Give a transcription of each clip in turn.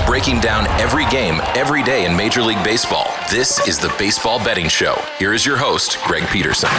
breaking down every game, every day in Major League Baseball. This is the Baseball Betting Show. Here is your host, Greg Peterson.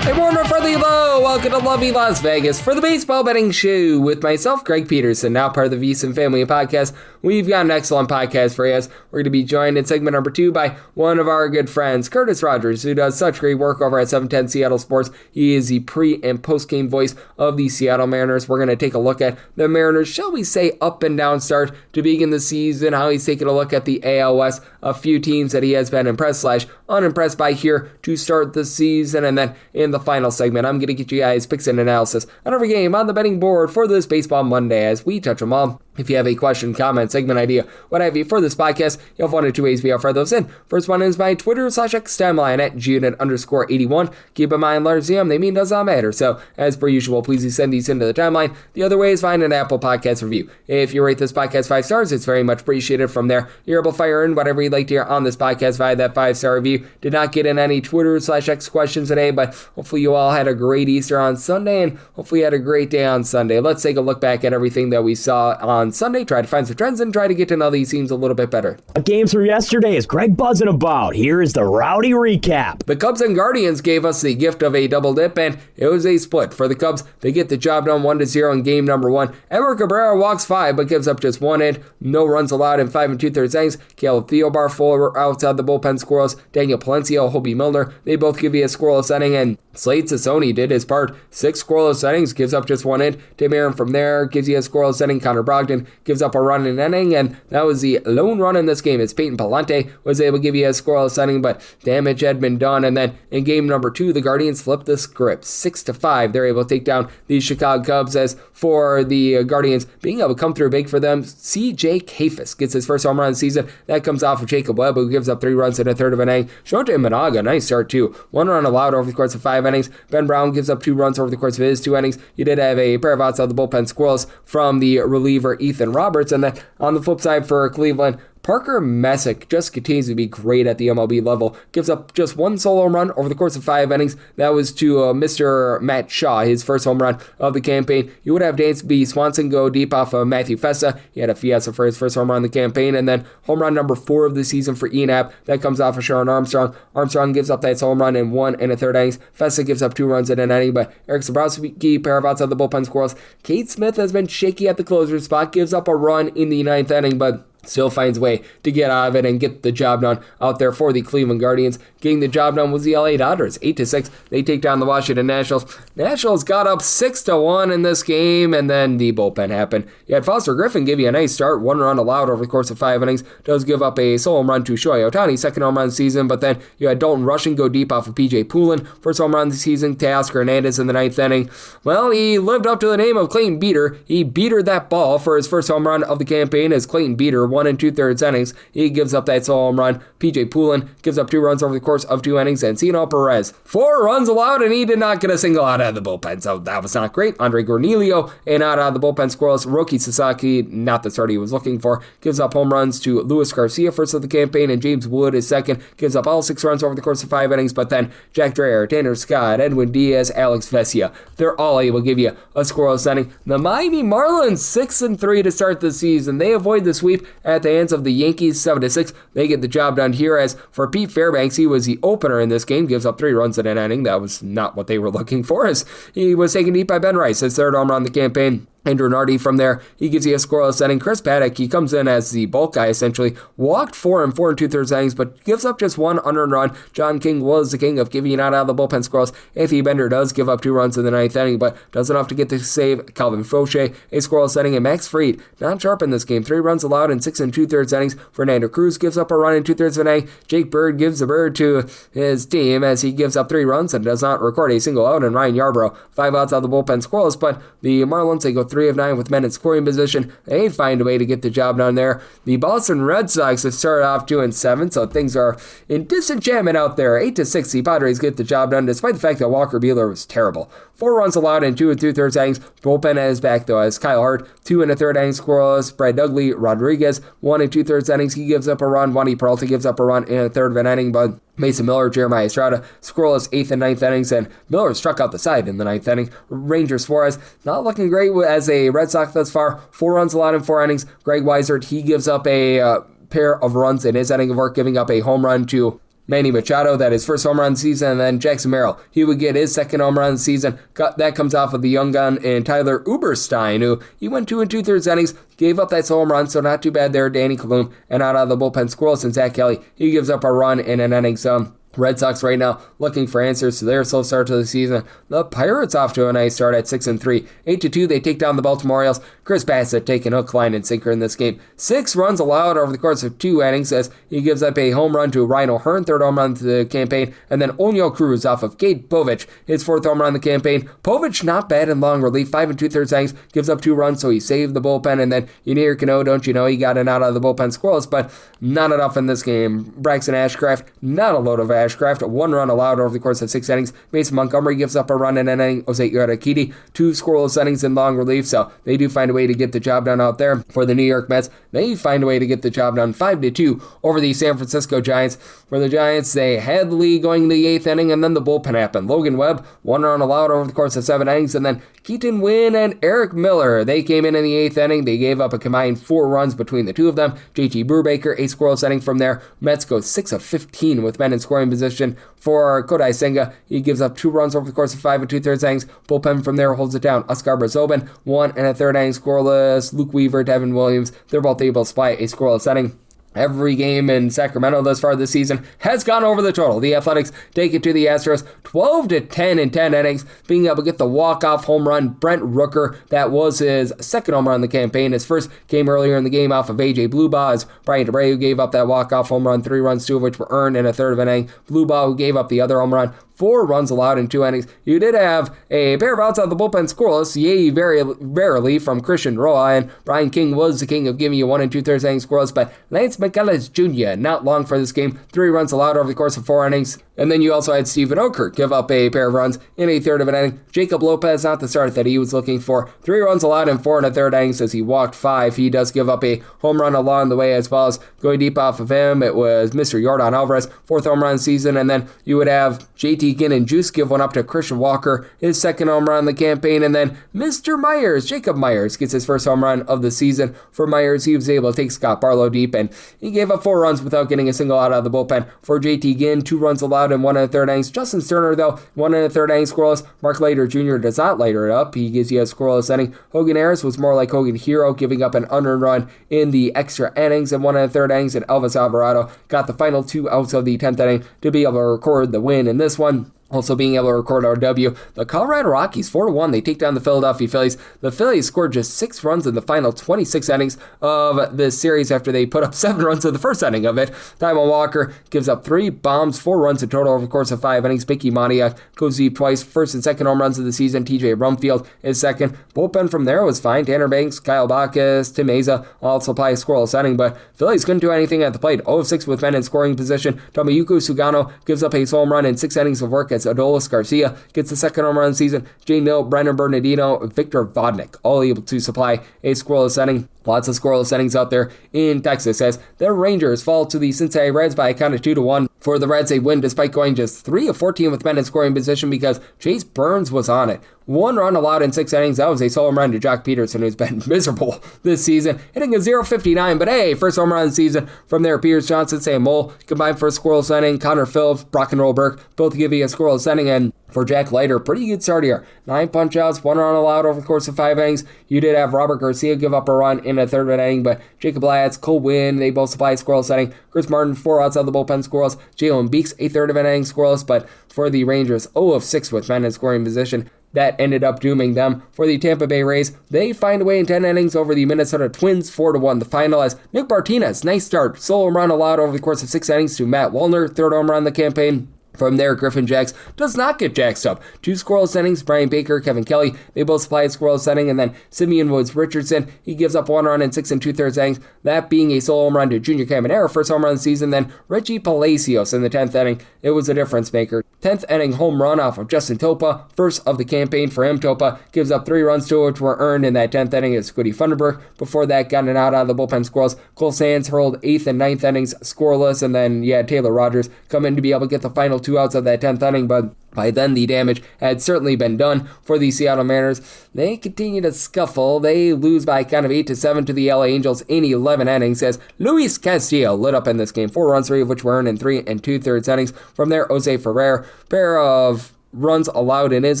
Hey, morning, friendly hello. Welcome to lovely Las Vegas for the Baseball Betting Show with myself, Greg Peterson, now part of the VSiN Family Podcast. We've got an excellent podcast for you. We're going to be joined in segment number 2 by one of our good friends, Curtis Rogers, who does such great work over at 710 Seattle Sports. He is the pre- and post-game voice of the Seattle Mariners. We're going to take a look at the Mariners, shall we say, up and down start to begin the season, how he's taking a look at the AL West, a few teams that he has been impressed/unimpressed by here to start the season, and then in the final segment, I'm going to get you guys picks and analysis on every game on the betting board for this Baseball Monday as we touch them all. If you have a question, comment, segment idea, what have you for this podcast, you have one or two ways we offer those in. First one is my Twitter/X timeline at @GUnit_81. Keep in mind, large ZM, they mean does not matter. So, as per usual, please send these into the timeline. The other way is find an Apple Podcast review. If you rate this podcast 5 stars, it's very much appreciated. From there, you're able to fire in whatever you'd like to hear on this podcast via that 5-star review. Did not get in any Twitter/X questions today, but hopefully you all had a great Easter on Sunday, and hopefully you had a great day on Sunday. Let's take a look back at everything that we saw on Sunday, try to find some trends, and try to get to know these teams a little bit better. Games from yesterday is Greg buzzing about. Here is the rowdy recap. The Cubs and Guardians gave us the gift of a double dip, and it was a split. For the Cubs, they get the job done 1-0 in game number 1. Edward Cabrera walks 5, but gives up just 1 hit. No runs allowed in 5 2/3 innings. Caleb Theobar, Fuller outside the bullpen scoreless. Daniel Palencia, Hobie Milner, they both give you a scoreless inning, and Slade Sassoni did his part. 6 scoreless innings, gives up just 1 hit. Tim Aaron from there gives you a scoreless inning. Connor Brogdon gives up a run in an inning, and that was the lone run in this game as Peyton Palante was able to give you a scoreless inning, but damage had been done. And then in game number 2, the Guardians flipped the script. 6-5, they're able to take down the Chicago Cubs. As for the Guardians, being able to come through big for them, C.J. Kafis gets his first home run of the season. That comes off of Jacob Webb, who gives up 3 runs in a third of an inning. Shota Imanaga, nice start too. 1 run allowed over the course of 5 innings. Ben Brown gives up 2 runs over the course of his 2 innings. You did have a pair of outs of the bullpen squirrels from the reliever Ethan Roberts. And then on the flip side for Cleveland, Parker Messick just continues to be great at the MLB level. Gives up just 1 solo run over the course of 5 innings. That was to Mr. Matt Shaw, his first home run of the campaign. You would have Dansby Swanson go deep off of Matthew Festa. He had a fiesta for his first home run of the campaign. And then home run number 4 of the season for Ian Happ. That comes off of Sharon Armstrong. Armstrong gives up that home run in 1 1/3 innings. Festa gives up 2 runs in an inning. But Eric Sabrowski, pair of outside the bullpen squirrels. Kate Smith has been shaky at the closer spot. Gives up a run in the 9th inning, but still finds a way to get out of it and get the job done out there for the Cleveland Guardians. Getting the job done was the LA Dodgers. 8-6, they take down the Washington Nationals. Nationals got up 6-1 in this game, and then the bullpen happened. You had Foster Griffin give you a nice start. 1 run allowed over the course of 5 innings. Does give up a solo home run to Shohei Ohtani, second home run of the season, but then you had Dalton Rushing go deep off of P.J. Poulin, first home run of the season. Teoscar Hernandez in the 9th inning. Well, he lived up to the name of Clayton Beeter. He beatered that ball for his first home run of the campaign as Clayton Beeter, 1 2/3 innings. He gives up that solo home run. P.J. Poulin gives up 2 runs over the course of 2 innings. And Zeno Perez, 4 runs allowed, and he did not get a single out of the bullpen, so that was not great. Andre Cornelio, and out of the bullpen squirrels. Roki Sasaki, not the start he was looking for, gives up home runs to Luis Garcia, first of the campaign, and James Wood is second, gives up all 6 runs over the course of 5 innings, but then Jack Dreher, Tanner Scott, Edwin Diaz, Alex Vesia, they're all able to give you a scoreless inning. The Miami Marlins, 6-3 to start the season. They avoid the sweep at the hands of the Yankees, 7-6. They get the job done here. As for Pete Fairbanks, he was the opener in this game, gives up 3 runs in an inning. That was not what they were looking for, as he was taken deep by Ben Rice, his third home run of the campaign. Andrew Nardi from there, he gives you a scoreless inning. Chris Paddock, he comes in as the bulk guy essentially, walked 4 2/3 innings, but gives up just 1 unearned run. John King was the king of giving it out of the bullpen squirrels. Anthony Bender does give up 2 runs in the 9th inning, but does enough to get the save. Calvin Fauché, a scoreless inning, and Max Fried, not sharp in this game. 3 runs allowed in 6 2/3 innings. Fernando Cruz gives up a run in 2/3 of an inning. Jake Bird gives the bird to his team as he gives up 3 runs and does not record a single out. And Ryan Yarbrough, 5 outs out of the bullpen squirrels, but the Marlins, they go 3 of 9 with men in scoring position. They find a way to get the job done there. The Boston Red Sox have started off 2-7, so things are in disenchantment out there. 8-6, the Padres get the job done, despite the fact that Walker Buehler was terrible. 4 runs allowed in 2 2/3 innings. Bullpen at his back, though, as Kyle Hart, 2 1/3 innings scoreless. Brad Dudley Rodriguez, 1 2/3 innings. He gives up a run. Wandy Peralta gives up a run in a third of an inning, but Mason Miller, Jeremiah Estrada, scoreless 8th and 9th innings, and Miller struck out the side in the 9th inning. Ranger Suarez, not looking great as a Red Sox thus far. 4 runs allowed in 4 innings. Greg Weisert, he gives up a pair of runs in his inning of work, giving up a home run to Manny Machado, that his first home run of the season, and then Jackson Merrill, he would get his second home run of the season. That comes off of the young gun in Tyler Uberstein, who he went 2 2/3 innings, gave up that home run, so not too bad there. Danny Kalum, and out of the bullpen, scoreless, and Zach Kelly, he gives up a run in an inning. So Red Sox right now looking for answers to their slow start to the season. The Pirates off to a nice start at 6-3. 8-2, they take down the Baltimore Orioles. Chris Bassett taking hook, line, and sinker in this game. 6 runs allowed over the course of 2 innings as he gives up a home run to Ryan O'Hearn, 3rd home run to the campaign, and then Oneil Cruz off of Cade Povich, his 4th home run of the campaign. Povich not bad in long relief, 5 2/3 innings, gives up 2 runs, so he saved the bullpen, and then Yunier Cano, don't you know, he got an out of the bullpen scoreless, but not enough in this game. Braxton Ashcraft, not a load of Ashcraft, 1 run allowed over the course of 6 innings. Mason Montgomery gives up a run in an inning. Jose Urquidy, 2 scoreless innings in long relief, so they do find a way to get the job done out there. For the New York Mets, they find a way to get the job done 5-2 over the San Francisco Giants. For the Giants, they had the lead going in the 8th inning, and then the bullpen happened. Logan Webb, 1 run allowed over the course of 7 innings, and then Keaton Wynn and Eric Miller, they came in the 8th inning. They gave up a combined 4 runs between the 2 of them. JT Brubaker, a scoreless inning from there. Mets go 6 of 15 with men in scoring position. For Kodai Senga, he gives up 2 runs over the course of 5 2/3 innings. Bullpen from there holds it down. Oscar Brazobin, 1 1/3 inning scoreless. Luke Weaver, Devin Williams, they're both able to supply a scoreless inning. Every game in Sacramento thus far this season has gone over the total. The Athletics take it to the Astros 12-10 in 10 innings, being able to get the walk-off home run. Brent Rooker, that was his 2nd home run in the campaign. His first came earlier in the game off of A.J. Bluebaugh as Brian Abreu gave up that walk-off home run, 3 runs, 2 of which were earned in a 1/3 of an inning. Bluebaugh, who gave up the other home run, 4 runs allowed in 2 innings. You did have a pair of outs out of the bullpen scoreless, yay, very rarely, from Christian Roa, and Brian King was the king of giving you 1 2/3 innings scoreless, but Lance McCullers Jr., not long for this game, 3 runs allowed over the course of 4 innings. And then you also had Stephen Oker give up a pair of runs in a 1/3 of an inning. Jacob Lopez, not the start that he was looking for. 3 runs allowed in 4 1/3 innings as he walked 5. He does give up a home run along the way, as well as going deep off of him. It was Mr. Yordan Alvarez, 4th home run season. And then you would have JT Ginn and Juice give one up to Christian Walker, his 2nd home run in the campaign. And then Mr. Myers, Jacob Myers, gets his 1st home run of the season. For Myers, he was able to take Scott Barlow deep, and he gave up 4 runs without getting a single out of the bullpen. For JT Ginn, 2 runs allowed in 1 1/3 innings. Justin Sterner, though, 1 1/3 innings scoreless. Mark Leiter Jr. does not lighter it up. He gives you a scoreless inning. Hogan Harris was more like Hogan Hero, giving up an unearned run in the extra innings in 1 1/3 innings, and Elvis Alvarado got the final 2 outs of the 10th inning to be able to record the win in this one. Also being able to record our W, the Colorado Rockies, 4-1, they take down the Philadelphia Phillies. The Phillies scored just 6 runs in the final 26 innings of this series after they put up 7 runs in the first inning of it. Taijuan Walker gives up 3 bombs, 4 runs in total over the course of 5 innings. Mickey Moniak goes deep twice, 1st and 2nd home runs of the season. TJ Rumfield is 2nd. Bullpen from there was fine. Tanner Banks, Kyle Bacchus, Tim Meza all supply a scoreless inning, but Phillies couldn't do anything at the plate. 0-6 with men in scoring position. Tomoyuki Sugano gives up a home run in 6 innings of work as Adolis Garcia gets the 2nd home run of the season. Jay Nill, Brendan Bernardino, Victor Vodnik, all able to supply a scoreless inning. Lots of scoreless innings out there in Texas as the Rangers fall to the Cincinnati Reds by a count of 2-1. For the Reds, they win despite going just 3 of 14 with men in scoring position because Chase Burns was on it. 1 run allowed in 6 innings. That was a solo home run to Jock Peterson, who's been miserable this season, hitting a .059. But hey, first home run of the season from there. Piers Johnson, Sam Moll combined for a scoreless inning. Connor Phillips, Brock and Roll Burke both give you a scoreless inning. And for Jack Leiter, pretty good start here. 9 punch outs, 1 run allowed over the course of 5 innings. You did have Robert Garcia give up a run in a 1/3 of an inning, but Jacob Latz, Cole Winn, they both supply a scoreless inning. Chris Martin, 4 outs out of the bullpen scoreless. Jalen Beeks, a 1/3 of an inning scoreless, but for the Rangers, 0-6 with men in scoring position. That ended up dooming them. For the Tampa Bay Rays, they find a way in 10 innings over the Minnesota Twins, 4-1. The final as Nick Martinez, nice start. Solo run allowed over the course of 6 innings to Matt Wallner, 3rd home run in the campaign. From there, Griffin Jax does not get jaxed up. 2 scoreless innings, Brian Baker, Kevin Kelly, they both supply a scoreless inning, and then Simeon Woods Richardson, he gives up 1 run in 6 2/3 innings, that being a solo home run to Junior Caminero, first home run of the season. Then Reggie Palacios in the 10th inning, it was a difference maker. 10th inning home run off of Justin Topa, first of the campaign for him. Topa gives up 3 runs to which were earned in that 10th inning as Scotty Funderburg. Before that, got an out of the bullpen squirrels. Cole Sands hurled 8th and 9th innings scoreless, and then you had Taylor Rogers come in to be able to get the final 2 outs of that 10th inning, but by then, the damage had certainly been done for the Seattle Mariners. They continue to scuffle. They lose by kind of 8-7 to the LA Angels in 11 innings as Luis Castillo lit up in this game. 4 runs, 3 of which were earned in 3 2/3 innings. From there, Jose Ferrer, pair of runs allowed in his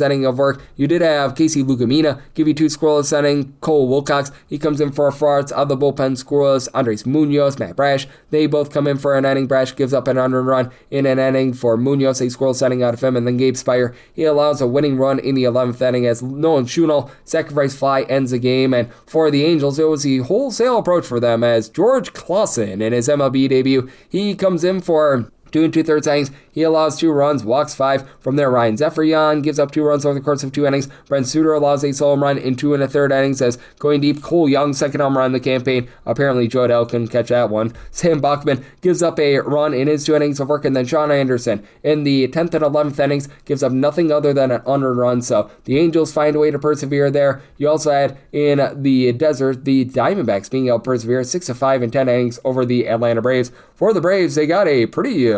inning of work. You did have Casey Lucamina give you 2 scoreless innings. Cole Wilcox, he comes in for a 4 outs out of the bullpen scoreless. Andres Munoz, Matt Brash, they both come in for an inning. Brash gives up an unearned run in an inning for Munoz, a scoreless inning out of him. And then Gabe Spire, he allows a winning run in the 11th inning as Nolan Schunel, sacrifice fly, ends the game. And for the Angels, it was the wholesale approach for them as George Clausen in his MLB debut, he comes in for 2 2/3 innings. He allows 2 runs, walks 5. From there, Ryan Zephyrian gives up 2 runs over the course of 2 innings. Brent Suter allows a solo home run in 2 1/3 innings as going deep, Cole Young, second home run in the campaign. Apparently, Joe Adele couldn't catch that one. Sam Bachman gives up a run in his 2 innings of work, and then Sean Anderson in the 10th and 11th innings gives up nothing other than an unearned run. So the Angels find a way to persevere there. You also had in the desert, the Diamondbacks being able to persevere 6-5 in 10 innings over the Atlanta Braves. For the Braves, they got a pretty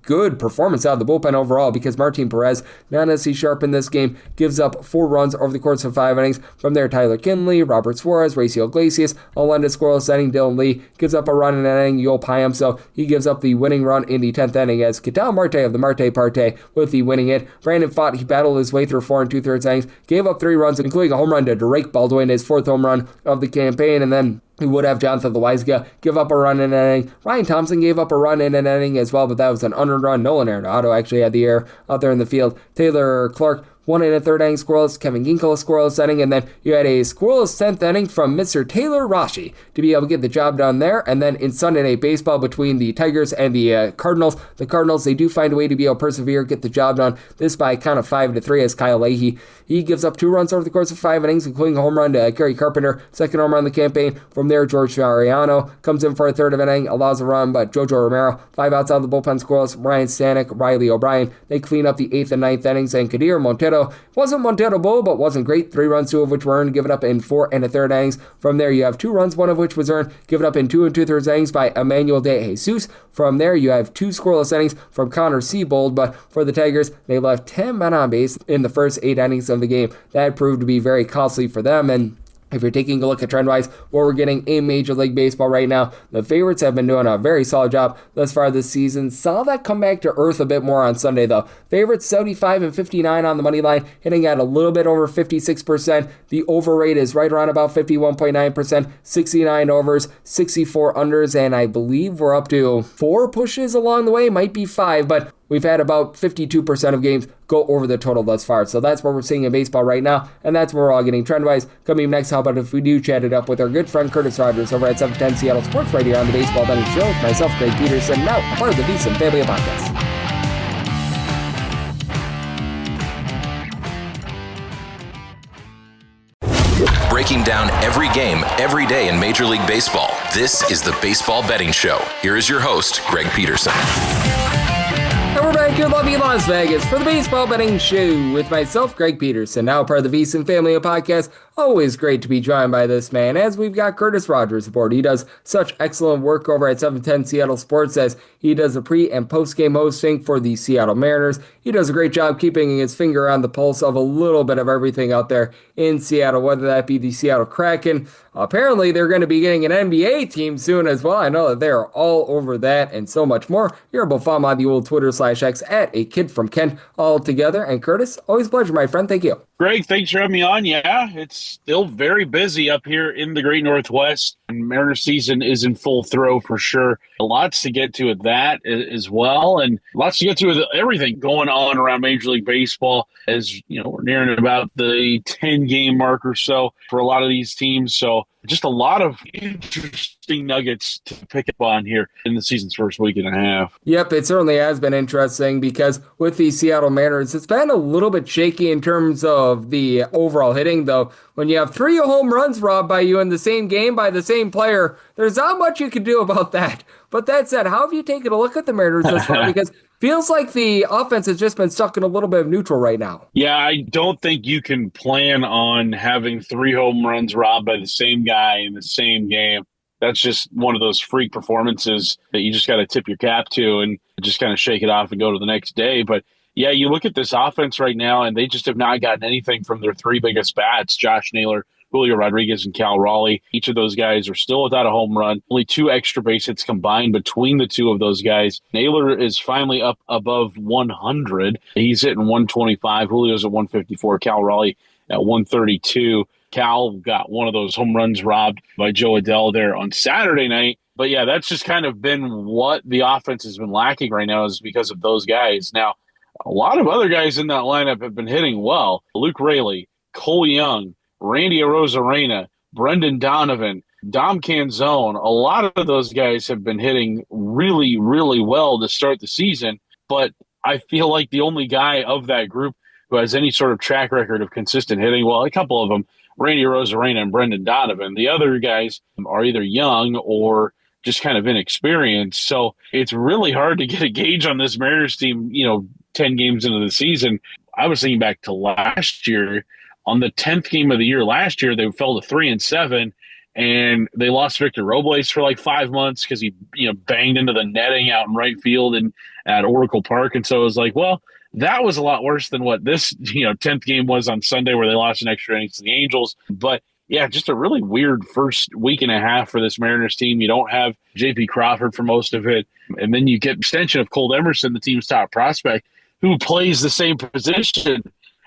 good performance out of the bullpen overall because Martin Perez, not necessarily sharp in this game, gives up 4 runs over the course of 5 innings. From there, Tyler Kinley, Robert Suarez, Raciel Iglesias, all ended scoreless inning. Dylan Lee gives up a run in an inning. Yul Pyam, so he gives up the winning run in the 10th inning as Ketel Marte of the Marte Parte with the winning hit. Brandon Pfaadt, he battled his way through 4 2/3 innings, gave up 3 runs, including a home run to Drake Baldwin, his 4th home run of the campaign, and then we would have Jonathan Loaiza give up a run in an inning. Ryan Thompson gave up a run in an inning as well, but that was an unearned run. Nolan Arenado actually had the air out there in the field. Taylor Clark, 1 1/3 inning scoreless. Kevin Ginkel, a scoreless inning. And then you had a scoreless 10th inning from Mr. Taylor Rashi to be able to get the job done there. And then in Sunday Night Baseball between the Tigers and the Cardinals, they do find a way to be able to persevere, get the job done. This by a count of 5-3 as Kyle Leahy, he gives up 2 runs over the course of 5 innings, including a home run to Gary Carpenter, second home run of the campaign. From there, George Mariano comes in for a 3rd of an inning, allows a run, but Jojo Romero, 5 outs out of the bullpen scoreless. Ryan Stanek, Riley O'Brien, they clean up the 8th and 9th innings, and Kadir Montero wasn't Montero Bull, but wasn't great. 3 runs, 2 of which were earned, given up in 4 1/3 innings. From there, you have 2 runs, 1 of which was earned, given up in 2 2/3 innings by Emmanuel De Jesus. From there, you have 2 scoreless innings from Connor Seabold, but for the Tigers, they left 10 men on base in the first 8 innings of the game. That proved to be very costly for them, and if you're taking a look at trend-wise, what we're getting in Major League Baseball right now, the favorites have been doing a very solid job thus far this season. Saw that come back to earth a bit more on Sunday, though. Favorites 75 and 59 on the money line, hitting at a little bit over 56%. The over rate is right around about 51.9%, 69 overs, 64 unders, and I believe we're up to 4 pushes along the way. Might be 5, but we've had about 52% of games go over the total thus far. So that's what we're seeing in baseball right now, and that's where we're all getting trend-wise. Coming up next, how about if we do chat it up with our good friend Curtis Rogers over at 710 Seattle Sports Radio on the Baseball Betting Show with myself, Greg Peterson, now part of the VSiN Family Podcast. Breaking down every game, every day in Major League Baseball. This is the Baseball Betting Show. Here is your host, Greg Peterson. And we're back here in lovely Las Vegas for the Baseball Betting Show with myself, Greg Peterson, now part of the VSiN Family Podcast. Always great to be joined by this man, as we've got Curtis Rogers aboard. He does such excellent work over at 710 Seattle Sports, as he does the pre- and post-game hosting for the Seattle Mariners. He does a great job keeping his finger on the pulse of a little bit of everything out there in Seattle, whether that be the Seattle Kraken. Apparently, they're going to be getting an NBA team soon as well. I know that they are all over that and so much more. You're able to follow on the old Twitter/X at a kid from Kent all together. And Curtis, always a pleasure, my friend. Thank you. Greg, thanks for having me on. Yeah, it's still very busy up here in the Great Northwest, and Mariner season is in full throw for sure. Lots to get to with that as well, and lots to get to with everything going on around Major League Baseball. As you know, we're nearing about the 10-game mark or so for a lot of these teams. So So just a lot of interesting nuggets to pick up on here in the season's first week and a half. Yep, it certainly has been interesting because with the Seattle Mariners, it's been a little bit shaky in terms of the overall hitting, though. When you have 3 home runs robbed by you in the same game by the same player, there's not much you can do about that. But that said, how have you taken a look at the Mariners thus far? Because feels like the offense has just been stuck in a little bit of neutral right now. Yeah, I don't think you can plan on having 3 home runs robbed by the same guy in the same game. That's just one of those freak performances that you just got to tip your cap to and just kind of shake it off and go to the next day. But yeah, you look at this offense right now, and they just have not gotten anything from their 3 biggest bats, Josh Naylor, Julio Rodriguez, and Cal Raleigh. Each of those guys are still without a home run. Only 2 extra base hits combined between the 2 of those guys. Naylor is finally up above 100. He's hitting 125. Julio's at 154. Cal Raleigh at 132. Cal got one of those home runs robbed by Joe Adell there on Saturday night. But yeah, that's just kind of been what the offense has been lacking right now, is because of those guys. Now, a lot of other guys in that lineup have been hitting well. Luke Raley, Cole Young, Randy Arozarena, Brendan Donovan, Dom Canzone. A lot of those guys have been hitting really, really well to start the season. But I feel like the only guy of that group who has any sort of track record of consistent hitting, well, a couple of them, Randy Arozarena and Brendan Donovan. The other guys are either young or just kind of inexperienced. So it's really hard to get a gauge on this Mariners team, 10 games into the season. I was thinking back to last year. On the 10th game of the year last year, they fell to 3-7, and they lost Victor Robles for like 5 months because he, banged into the netting out in right field and at Oracle Park. And so it was like, well, that was a lot worse than what this, 10th game was on Sunday, where they lost an extra innings to the Angels. But yeah, just a really weird first week and a half for this Mariners team. You don't have J.P. Crawford for most of it. And then you get extension of Cole Emerson, the team's top prospect, who plays the same position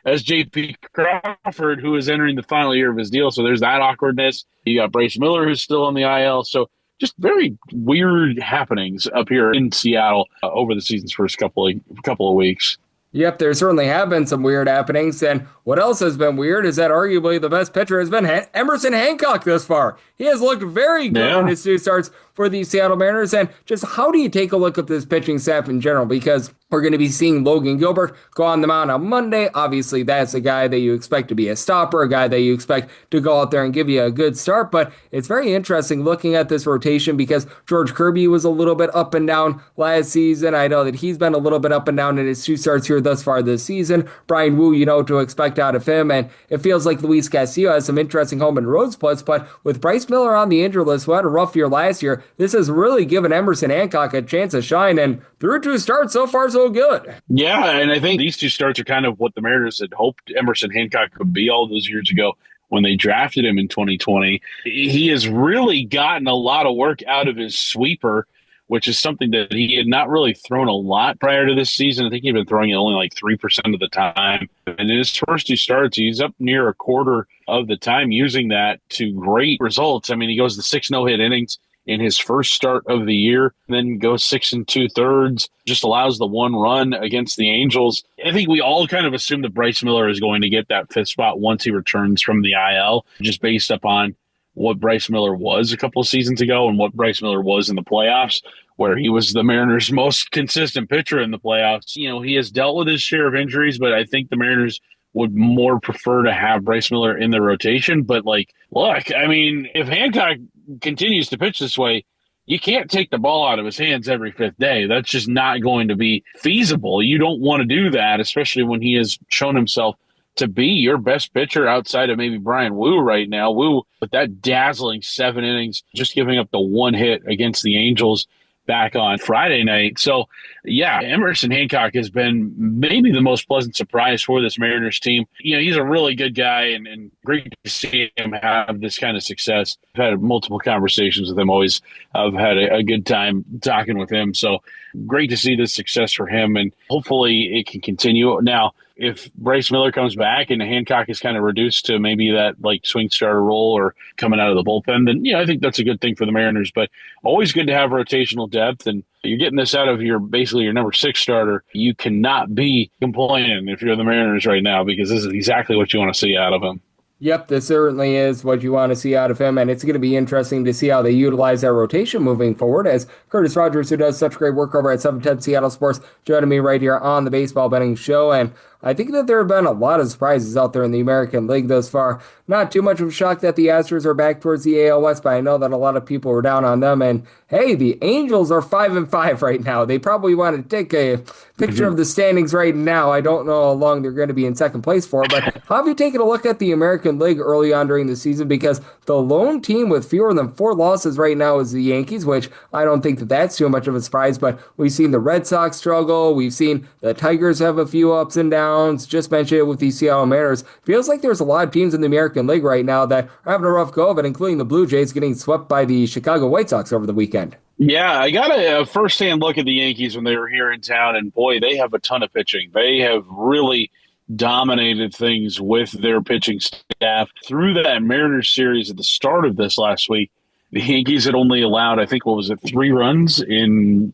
as J.P. Crawford, who is entering the final year of his deal. So there's that awkwardness. You got Bryce Miller, who's still on the IL. So just very weird happenings up here in Seattle over the season's first couple of weeks. Yep, there certainly have been some weird happenings, and what else has been weird is that arguably the best pitcher has been Emerson Hancock thus far. He has looked very good in his 2 starts for the Seattle Mariners, and just how do you take a look at this pitching staff in general? Because we're going to be seeing Logan Gilbert go on the mound on Monday. Obviously, that's a guy that you expect to be a stopper, a guy that you expect to go out there and give you a good start, but it's very interesting looking at this rotation because George Kirby was a little bit up and down last season. I know that he's been a little bit up and down in his 2 starts here thus far this season. Brian Wu, to expect out of him, and it feels like Luis Castillo has some interesting home and road splits, but with Bryce Miller on the injured list, who had a rough year last year, this has really given Emerson Hancock a chance to shine, and through 2 starts, so far so good. Yeah, and I think these 2 starts are kind of what the Mariners had hoped Emerson Hancock could be all those years ago when they drafted him in 2020. He has really gotten a lot of work out of his sweeper, which is something that he had not really thrown a lot prior to this season. I think he'd been throwing it only like 3% of the time. And in his first 2 starts, he's up near a quarter of the time using that to great results. I mean, he goes to 6 no-hit innings in his first start of the year, then goes 6 2/3, just allows the 1 run against the Angels. I think we all kind of assume that Bryce Miller is going to get that 5th spot once he returns from the IL, just based upon what Bryce Miller was a couple of seasons ago and what Bryce Miller was in the playoffs, where he was the Mariners' most consistent pitcher in the playoffs. He has dealt with his share of injuries, but I think the Mariners would more prefer to have Bryce Miller in the rotation. But, look, I mean, if Hancock continues to pitch this way, you can't take the ball out of his hands every 5th day. That's just not going to be feasible. You don't want to do that, especially when he has shown himself to be your best pitcher outside of maybe Brian Wu right now. Wu, with that dazzling 7 innings, just giving up the 1 hit against the Angels back on Friday night. So, yeah, Emerson Hancock has been maybe the most pleasant surprise for this Mariners team. He's a really good guy, and great to see him have this kind of success. I've had multiple conversations with him. Always I've had a good time talking with him. So great to see this success for him, and hopefully it can continue. Now, if Bryce Miller comes back and Hancock is kind of reduced to maybe that like swing starter role or coming out of the bullpen, then I think that's a good thing for the Mariners. But always good to have rotational depth, and you're getting this out of basically your number 6 starter. You cannot be complaining if you're the Mariners right now, because this is exactly what you want to see out of him. Yep, this certainly is what you want to see out of him, and it's going to be interesting to see how they utilize that rotation moving forward. As Curtis Rogers, who does such great work over at 710 Seattle Sports, joining me right here on the Baseball Betting Show, and I think that there have been a lot of surprises out there in the American League thus far. Not too much of a shock that the Astros are back towards the AL West, but I know that a lot of people were down on them. And hey, the Angels are 5-5 right now. They probably want to take a picture of the standings right now. I don't know how long they're going to be in second place for, but how have you taken a look at the American League early on during the season? Because the lone team with fewer than 4 losses right now is the Yankees, which I don't think that that's too much of a surprise, but we've seen the Red Sox struggle. We've seen the Tigers have a few ups and downs. Just mentioned it with the Seattle Mariners. Feels like there's a lot of teams in the American League right now that are having a rough go of it, including the Blue Jays getting swept by the Chicago White Sox over the weekend. Yeah, I got a first-hand look at the Yankees when they were here in town, and boy, they have a ton of pitching. They have really dominated things with their pitching staff. Through that Mariners series at the start of this last week, the Yankees had only allowed, I think, 3 runs in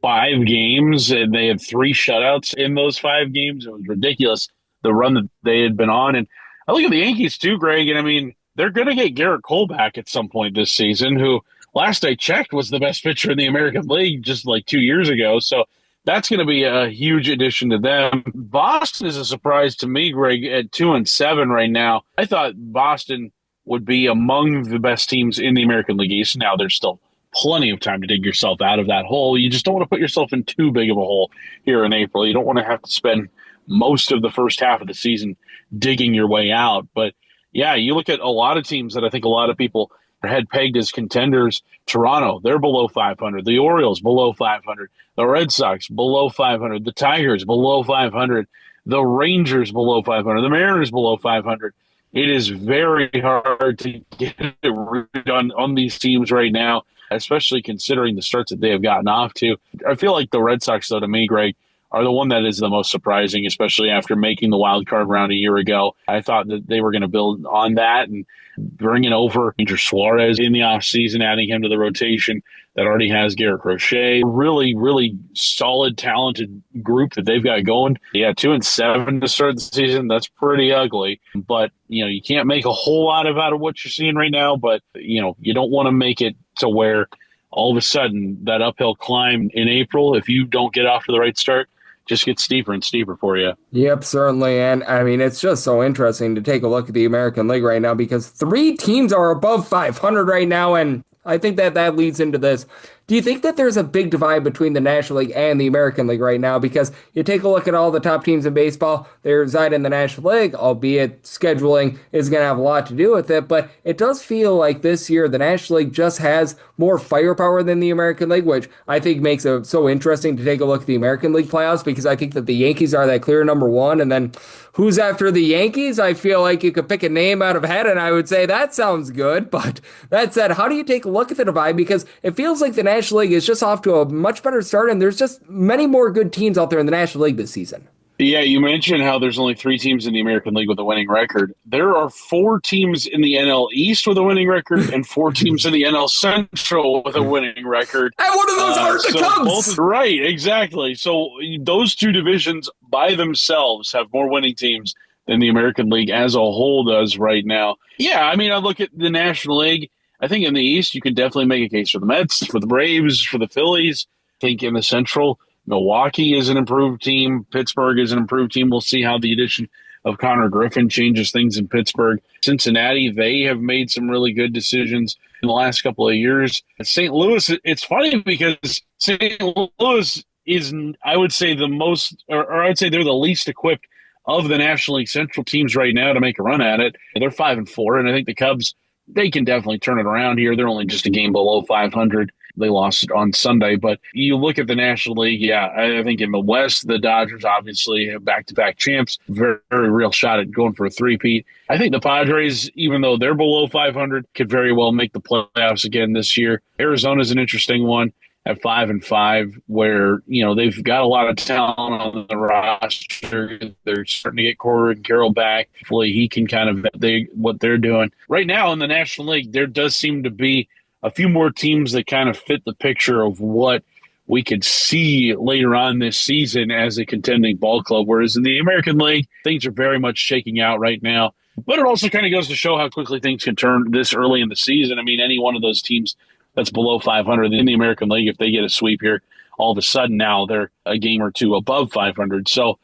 5 games, and they had 3 shutouts in those 5 games. It was ridiculous, the run that they had been on. And I look at the Yankees too, Greg, and I mean, they're going to get Garrett Cole back at some point this season, who last I checked was the best pitcher in the American League just 2 years ago. So that's going to be a huge addition to them. Boston is a surprise to me, Greg, at 2-7 right now. I thought Boston would be among the best teams in the American League East. Now there's still plenty of time to dig yourself out of that hole. You just don't want to put yourself in too big of a hole here in April. You don't want to have to spend most of the first half of the season digging your way out. But yeah, you look at a lot of teams that I think a lot of people had pegged as contenders. Toronto, they're below 500. The Orioles, below 500. The Red Sox, below 500. The Tigers, below 500. The Rangers, below 500. The Mariners, below 500. It is very hard to get a read on these teams right now, especially considering the starts that they have gotten off to. I feel like the Red Sox, though, to me, Greg, are the one that is the most surprising, especially after making the wild card round a year ago. I thought that they were going to build on that and bringing over Ranger Suarez in the offseason, adding him to the rotation that already has Garrett Crochet. Really, really solid, talented group that they've got going. Yeah, 2-7 to start the season. That's pretty ugly. But, you can't make a whole lot out of what you're seeing right now. But, you don't want to make it to where all of a sudden that uphill climb in April, if you don't get off to the right start, just gets steeper and steeper for you. Yep, certainly. And I mean, it's just so interesting to take a look at the American League right now because 3 teams are above 500 right now. And I think that leads into this. Do you think that there's a big divide between the National League and the American League right now? Because you take a look at all the top teams in baseball, they reside in the National League, albeit scheduling is going to have a lot to do with it. But it does feel like this year the National League just has more firepower than the American League, which I think makes it so interesting to take a look at the American League playoffs because I think that the Yankees are that clear number 1. And then who's after the Yankees? I feel like you could pick a name out of a hat and I would say that sounds good. But that said, how do you take a look at the divide? Because it feels like the National League is just off to a much better start, and there's just many more good teams out there in the National League this season. Yeah, you mentioned how there's only 3 teams in the American League with a winning record. There are 4 teams in the NL East with a winning record and 4 teams in the NL Central with a winning record. And one of those are the Cubs! Right, exactly. So those 2 divisions by themselves have more winning teams than the American League as a whole does right now. Yeah, I mean, I look at the National League. I think in the East, you can definitely make a case for the Mets, for the Braves, for the Phillies. I think in the Central, Milwaukee is an improved team. Pittsburgh is an improved team. We'll see how the addition of Connor Griffin changes things in Pittsburgh. Cincinnati, they have made some really good decisions in the last couple of years. St. Louis, it's funny because St. Louis is, I would say, the most, or I would say they're the least equipped of the National League Central teams right now to make a run at it. They're 5-4, and I think the Cubs, they can definitely turn it around here. They're only just a game below 500. They lost on Sunday. But you look at the National League, yeah, I think in the West, the Dodgers obviously have back-to-back champs. Very, very real shot at going for a three-peat. I think the Padres, even though they're below 500, could very well make the playoffs again this year. Arizona's an interesting one at 5-5, where, they've got a lot of talent on the roster. They're starting to get Corbin Carroll back. Hopefully he can kind of vet what they're doing. Right now in the National League, there does seem to be a few more teams that kind of fit the picture of what we could see later on this season as a contending ball club. Whereas in the American League, things are very much shaking out right now. But it also kind of goes to show how quickly things can turn this early in the season. I mean, any one of those teams that's below 500 in the American League, if they get a sweep here, all of a sudden now they're a game or two above 500. So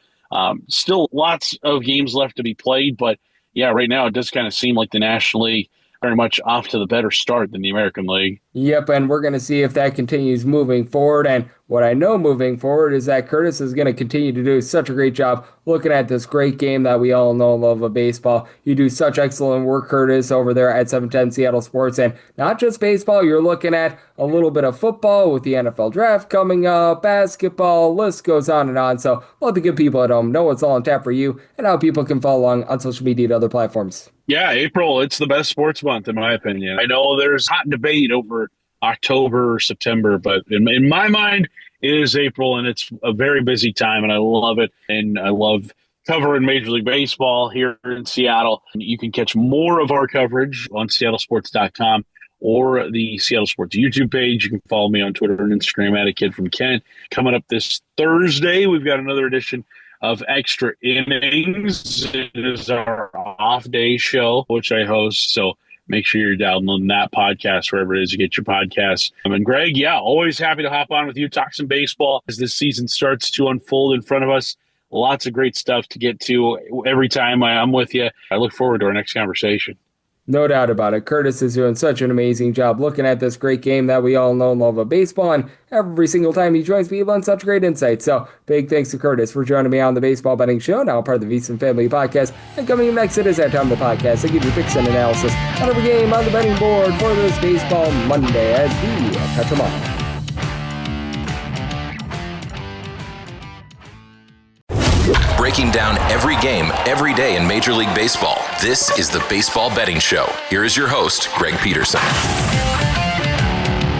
still lots of games left to be played. But yeah, right now it does kind of seem like the National League very much off to the better start than the American League. Yep, and we're going to see if that continues moving forward. And what I know moving forward is that Curtis is going to continue to do such a great job looking at this great game that we all know and love of baseball. You do such excellent work, Curtis, over there at 710 Seattle Sports. And not just baseball, you're looking at a little bit of football with the NFL draft coming up, basketball, list goes on and on. So let the good people at home know what's all on tap for you and how people can follow along on social media and other platforms. Yeah, April, it's the best sports month, in my opinion. I know there's hot debate over October or September, but in my mind, it is April, and it's a very busy time, and I love it. And I love covering Major League Baseball here in Seattle. You can catch more of our coverage on seattlesports.com or the Seattle Sports YouTube page. You can follow me on Twitter and Instagram at A Kid From Kent. Coming up this Thursday, we've got another edition of Extra Innings. It is our off-day show, which I host, so make sure you're downloading that podcast wherever it is you get your podcasts. And Greg, yeah, always happy to hop on with you, talk some baseball as this season starts to unfold in front of us. Lots of great stuff to get to every time I'm with you. I look forward to our next conversation. No doubt about it. Curtis is doing such an amazing job looking at this great game that we all know and love of baseball, and every single time he joins me, he learns such great insights. So big thanks to Curtis for joining me on the Baseball Betting Show, now part of the VSiN Family Podcast. And coming up next, it is that time of the podcast. I give you picks and analysis on every game on the betting board for this Baseball Monday as we touch them all. Breaking down every game, every day in Major League Baseball. This is the Baseball Betting Show. Here is your host, Greg Peterson.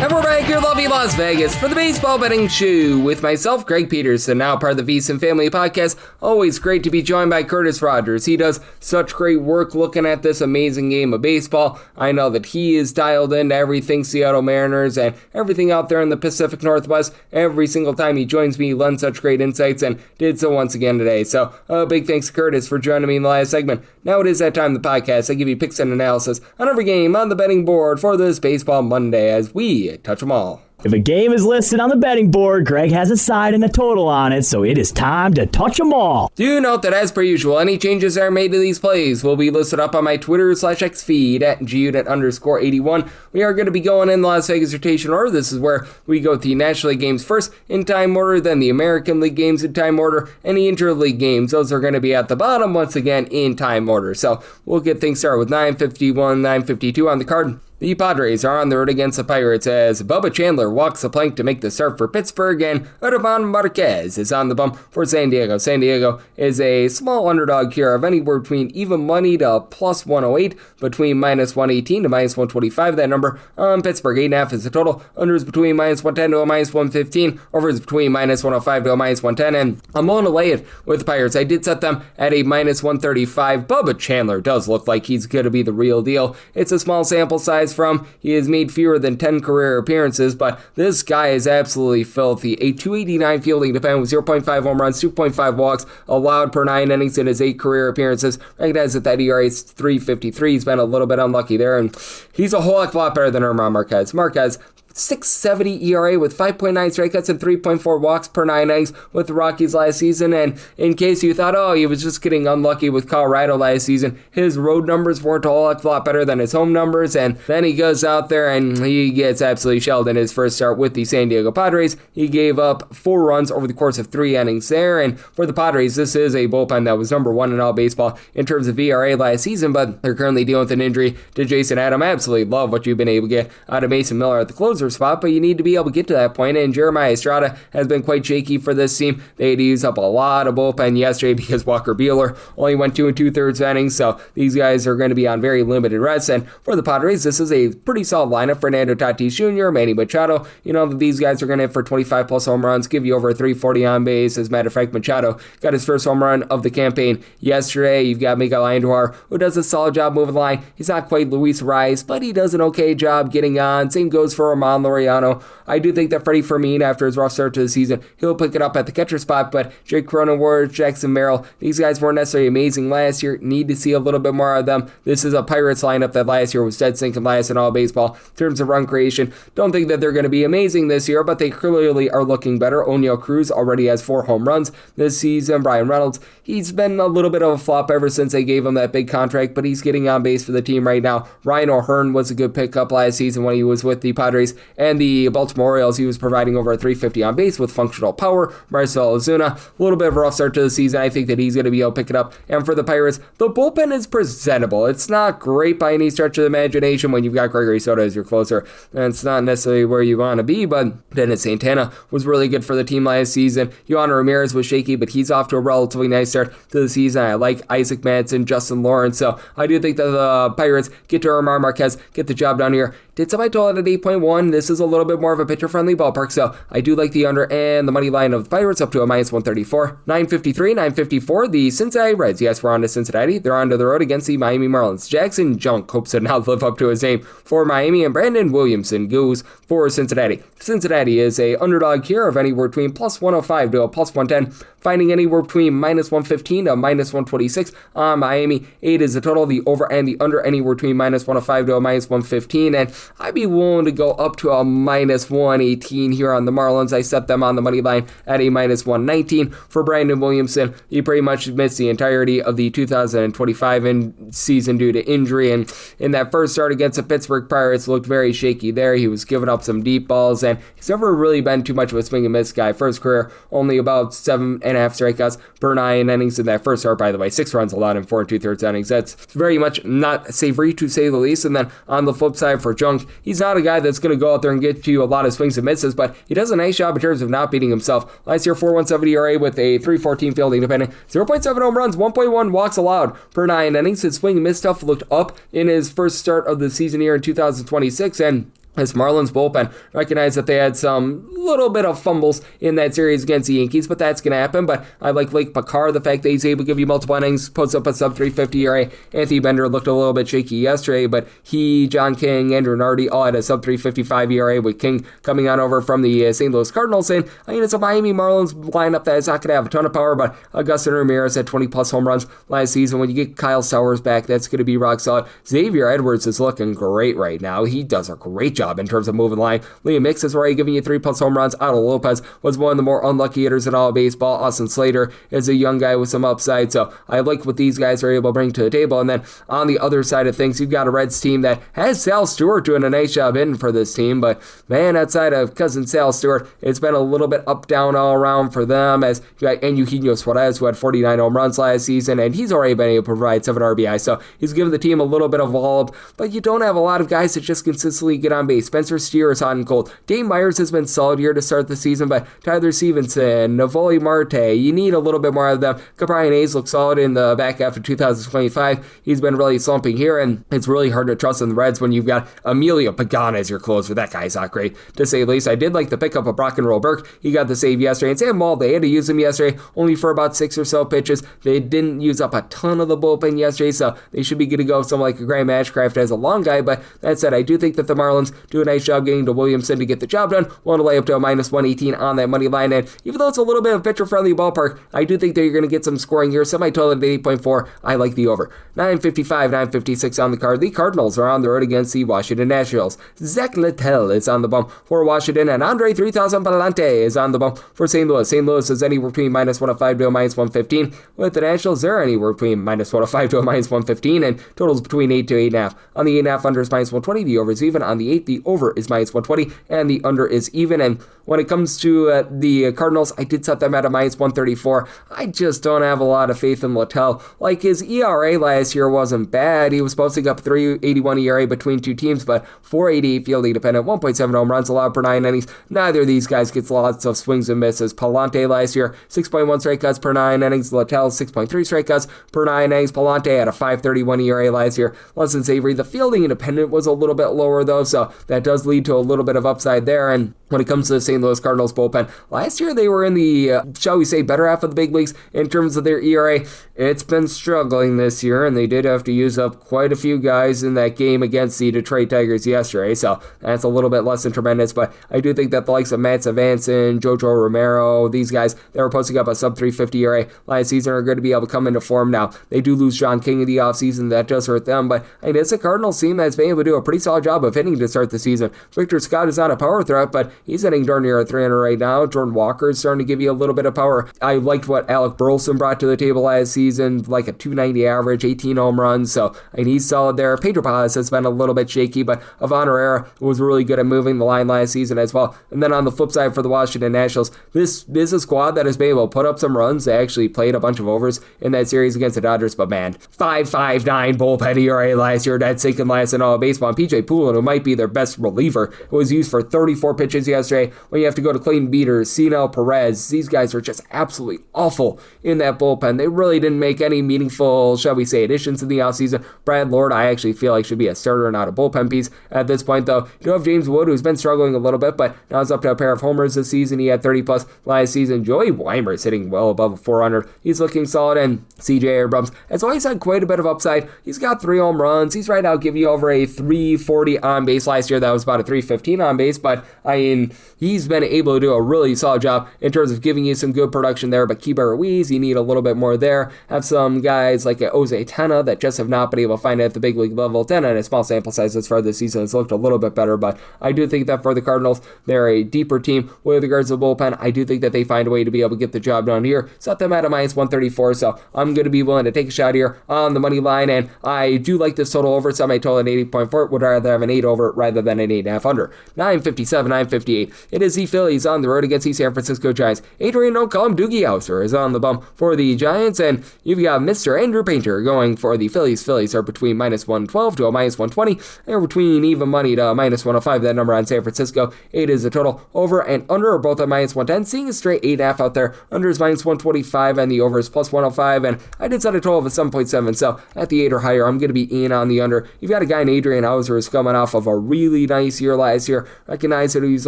And we're back here in lovely Las Vegas for the Baseball Betting Show with myself, Greg Peterson, now part of the VSiN Family Podcast. Always great to be joined by Curtis Rogers. He does such great work looking at this amazing game of baseball. I know that he is dialed into everything Seattle Mariners and everything out there in the Pacific Northwest. Every single time he joins me, he lends such great insights and did so once again today. So big thanks to Curtis for joining me in the last segment. Now it is that time of the podcast. I give you picks and analysis on every game on the betting board for this Baseball Monday as we touch them all. If a game is listed on the betting board, Greg has a side and a total on it, so it is time to touch them all. Do note that, as per usual, any changes that are made to these plays will be listed up on my Twitter/X feed at gunit_81. We are going to be going in the Las Vegas rotation order. This is where we go with the National League games first in time order, then the American League games in time order, and the Interleague games. Those are going to be at the bottom once again in time order. So we'll get things started with 9:51, 9:52 on the card. The Padres are on the road against the Pirates as Bubba Chandler walks the plank to make the start for Pittsburgh, and Esteban Marquez is on the bump for San Diego. San Diego is a small underdog here of anywhere between even money to plus 108, between minus 118 to minus 125. That number on Pittsburgh, 8.5 is the total. Under is between minus 110 to a minus 115. Over is between minus 105 to a minus 110, and I'm willing to lay it with the Pirates. I did set them at a minus 135. Bubba Chandler does look like he's going to be the real deal. It's a small sample size from. He has made fewer than 10 career appearances, but this guy is absolutely filthy. A 289 fielding dependent with 0.5 home runs, 2.5 walks allowed per 9 innings in his 8 career appearances. Recognized that ERA is 3.53. He's been a little bit unlucky there, and he's a whole heck of a lot better than German Marquez. Marquez, 6.70 ERA with 5.9 strikeouts and 3.4 walks per 9 innings with the Rockies last season. And in case you thought, he was just getting unlucky with Colorado last season, his road numbers weren't a whole lot better than his home numbers. And then he goes out there and he gets absolutely shelled in his first start with the San Diego Padres. He gave up 4 runs over the course of 3 innings there. And for the Padres, this is a bullpen that was number 1 in all baseball in terms of ERA last season, but they're currently dealing with an injury to Jason Adam. I absolutely love what you've been able to get out of Mason Miller at the closer spot, but you need to be able to get to that point, and Jeremiah Estrada has been quite shaky for this team. They had to use up a lot of bullpen yesterday because Walker Buehler only went 2 2/3 innings, so these guys are going to be on very limited rest. And for the Padres, this is a pretty solid lineup. Fernando Tatis Jr., Manny Machado, these guys are going to hit for 25 plus home runs, give you over 340 on base. As a matter of fact, Machado got his first home run of the campaign yesterday. You've got Miguel Andujar, who does a solid job moving the line. He's not quite Luis Rice, but he does an okay job getting on. Same goes for Romano Ramon Laureano. I do think that Freddie Fermin, after his rough start to the season, he'll pick it up at the catcher spot, but Jake Cronenworth, Jackson Merrill, these guys weren't necessarily amazing last year. Need to see a little bit more of them. This is a Pirates lineup that last year was dead sinking last in all baseball in terms of run creation. Don't think that they're going to be amazing this year, but they clearly are looking better. O'Neal Cruz already has 4 home runs this season. Brian Reynolds, he's been a little bit of a flop ever since they gave him that big contract, but he's getting on base for the team right now. Ryan O'Hearn was a good pickup last season when he was with the Padres and the Baltimore Orioles. He was providing over a 350 on base with functional power. Marcell Ozuna, a little bit of a rough start to the season. I think that he's going to be able to pick it up. And for the Pirates, the bullpen is presentable. It's not great by any stretch of the imagination when you've got Gregory Soto as your closer, and it's not necessarily where you want to be, but Dennis Santana was really good for the team last season. Yohan Ramirez was shaky, but he's off to a relatively nice start to the season. I like Isaac Madsen, Justin Lawrence, so I do think that the Pirates get to Omar Marquez, get the job done here. Did somebody told it at 8.1. This is a little bit more of a pitcher-friendly ballpark, so I do like the under and the money line of the Pirates up to a minus 134. 953, 954, the Cincinnati Reds. Yes, we're on to Cincinnati. They're on to the road against the Miami Marlins. Jackson Junk hopes to now live up to his name for Miami, and Brandon Williamson goes for Cincinnati. Cincinnati is a underdog here of anywhere between plus 105 to a plus 110, finding anywhere between minus 115 to minus 126 on Miami. 8 is the total, the over and the under anywhere between minus 105 to a minus 115, and I'd be willing to go up to a minus 118 here on the Marlins. I set them on the money line at a minus 119. For Brandon Williamson, he pretty much missed the entirety of the 2025 season due to injury, and in that first start against the Pittsburgh Pirates looked very shaky there. He was giving up some deep balls, and he's never really been too much of a swing and miss guy. First career, only about 7.5 strikeouts per 9 innings in that first start, by the way. 6 runs allowed in 4 2/3 innings. That's very much not savory, to say the least. And then on the flip side for Junk, he's not a guy that's going to go out there and get you a lot of swings and misses, but he does a nice job in terms of not beating himself. Last year, 4.17 ERA with a 3.14 fielding dependent, 0.7 home runs, 1.1 walks allowed per 9 innings. His swing and miss stuff looked up in his first start of the season here in 2026, and this Marlins bullpen recognized that they had some little bit of fumbles in that series against the Yankees, but that's going to happen. But I like Lake Picard, the fact that he's able to give you multiple innings, puts up a sub 350 ERA. Anthony Bender looked a little bit shaky yesterday, but he, John King, Andrew Nardi all had a sub 355 ERA, with King coming on over from the St. Louis Cardinals. And I mean, it's a Miami Marlins lineup that is not going to have a ton of power, but Augustin Ramirez had 20 plus home runs last season. When you get Kyle Stowers back, that's going to be rock solid. Xavier Edwards is looking great right now. He does a great job in terms of moving the line. Liam Mix is already giving you 3 plus home runs. Otto Lopez was one of the more unlucky hitters in all of baseball. Austin Slater is a young guy with some upside, so I like what these guys are able to bring to the table. And then on the other side of things, you've got a Reds team that has Sal Stewart doing a nice job in for this team, but man, outside of cousin Sal Stewart, it's been a little bit up down all around for them, as you got Eugenio Suarez, who had 49 home runs last season, and he's already been able to provide 7 RBI, so he's given the team a little bit of wallop, but you don't have a lot of guys that just consistently get on base. Spencer Steer is hot and cold. Dave Myers has been solid here to start the season, but Tyler Stevenson, Navoli Marte, you need a little bit more of them. Cabrian Hayes looks solid in the back half of 2025. He's been really slumping here, and it's really hard to trust in the Reds when you've got Emilio Pagan as your closer. That guy's not great, to say the least. I did like the pickup of Brock and Roll Burke. He got the save yesterday, and Sam Maul, they had to use him yesterday only for about 6 or so pitches. They didn't use up a ton of the bullpen yesterday, so they should be good to go. Someone like a Graham Ashcraft as a long guy, but that said, I do think that the Marlins do a nice job getting to Williamson to get the job done. Want to lay up to a minus 118 on that money line, and even though it's a little bit of pitcher-friendly ballpark, I do think that you're going to get some scoring here. Semi-total at 8.4. I like the over. 955, 956 on the card. The Cardinals are on the road against the Washington Nationals. Zach Littell is on the bump for Washington, and Andre 3000 Palante is on the bump for St. Louis. St. Louis is anywhere between minus 105 to a minus 115. With the Nationals, they're anywhere between minus 105 to a minus 115, and totals between 8 to 8.5. On the 8.5, under is minus 120. The over is even. On the 8, the over is minus 120, and the under is even. And when it comes to the Cardinals, I did set them at a minus 134. I just don't have a lot of faith in Littell. Like, his ERA last year wasn't bad. He was posting up 3.81 ERA between two teams, but 4.88 fielding dependent, 1.7 home runs allowed per 9 innings. Neither of these guys gets lots of swings and misses. Palante last year, 6.1 strikeouts per 9 innings. Littell, 6.3 strikeouts per 9 innings. Palante had a 5.31 ERA last year. Less than savory. The fielding independent was a little bit lower, though, so that does lead to a little bit of upside there. And when it comes to the St. Louis Cardinals bullpen, last year they were in the, shall we say, better half of the big leagues in terms of their ERA. It's been struggling this year, and they did have to use up quite a few guys in that game against the Detroit Tigers yesterday, so that's a little bit less than tremendous, but I do think that the likes of Matt Savanson, Jojo Romero, these guys that were posting up a sub 350 ERA last season are going to be able to come into form now. They do lose John King in the offseason, that does hurt them, but I mean, it's a Cardinals team that's been able to do a pretty solid job of hitting to start the season. Victor Scott is not a power threat, but he's hitting darn near a 300 right now. Jordan Walker is starting to give you a little bit of power. I liked what Alec Burleson brought to the table last season, like a 290 average, 18 home runs, so I mean, he's solid there. Pedro Paz has been a little bit shaky, but Ivan Herrera was really good at moving the line last season as well. And then on the flip side for the Washington Nationals, this is a squad that has been able to put up some runs. They actually played a bunch of overs in that series against the Dodgers, but man, 5.59 bullpen ERA last year, that's sinking last in all of baseball. And PJ Poulin, who might be their best reliever, was used for 34 pitches yesterday when you have to go to Clayton Beater, Cenel Perez. These guys are just absolutely awful in that bullpen. They really didn't make any meaningful, shall we say, additions in the offseason. Brad Lord, I actually feel like should be a starter and not a bullpen piece at this point, though. You do have James Wood, who's been struggling a little bit, but now he's up to a pair of homers this season. He had 30 plus last season. Joey Weimer is hitting well above 400. He's looking solid, and CJ Abrams has always had quite a bit of upside. He's got 3 home runs. He's right now giving you over a 340 on base. Last year that was about a 315 on base, but I mean, he's been able to do a really solid job in terms of giving you some good production there. But Keibert Ruiz, you need a little bit more there. Have some guys like Jose Tena that just have not been able to find it at the big league level. Tena, in a small sample size as far this season, has looked a little bit better, but I do think that for the Cardinals, they're a deeper team with regards to the bullpen. I do think that they find a way to be able to get the job done here. Set them at a minus 134, so I'm going to be willing to take a shot here on the money line, and I do like this total over, so I may total at 80.4. Would rather have an 8 over rather than an 8.5 under. 957, 958. It is the Phillies on the road against the San Francisco Giants. Adrian, don't call him Doogie Howser, is on the bump for the Giants, and you've got Mr. Andrew Painter going for the Phillies. Phillies are between minus 112 to a minus 120. They're between even money to minus 105. That number on San Francisco. 8 is the total. Over and under are both at minus 110. Seeing a straight 8.5 out there. Under is minus 125, and the over is plus 105. And I did set a total of a 7.7. So at the 8 or higher, I'm going to be in on the under. You've got a guy in Adrian Hauser who's coming off of a really nice year last year. Recognize that he's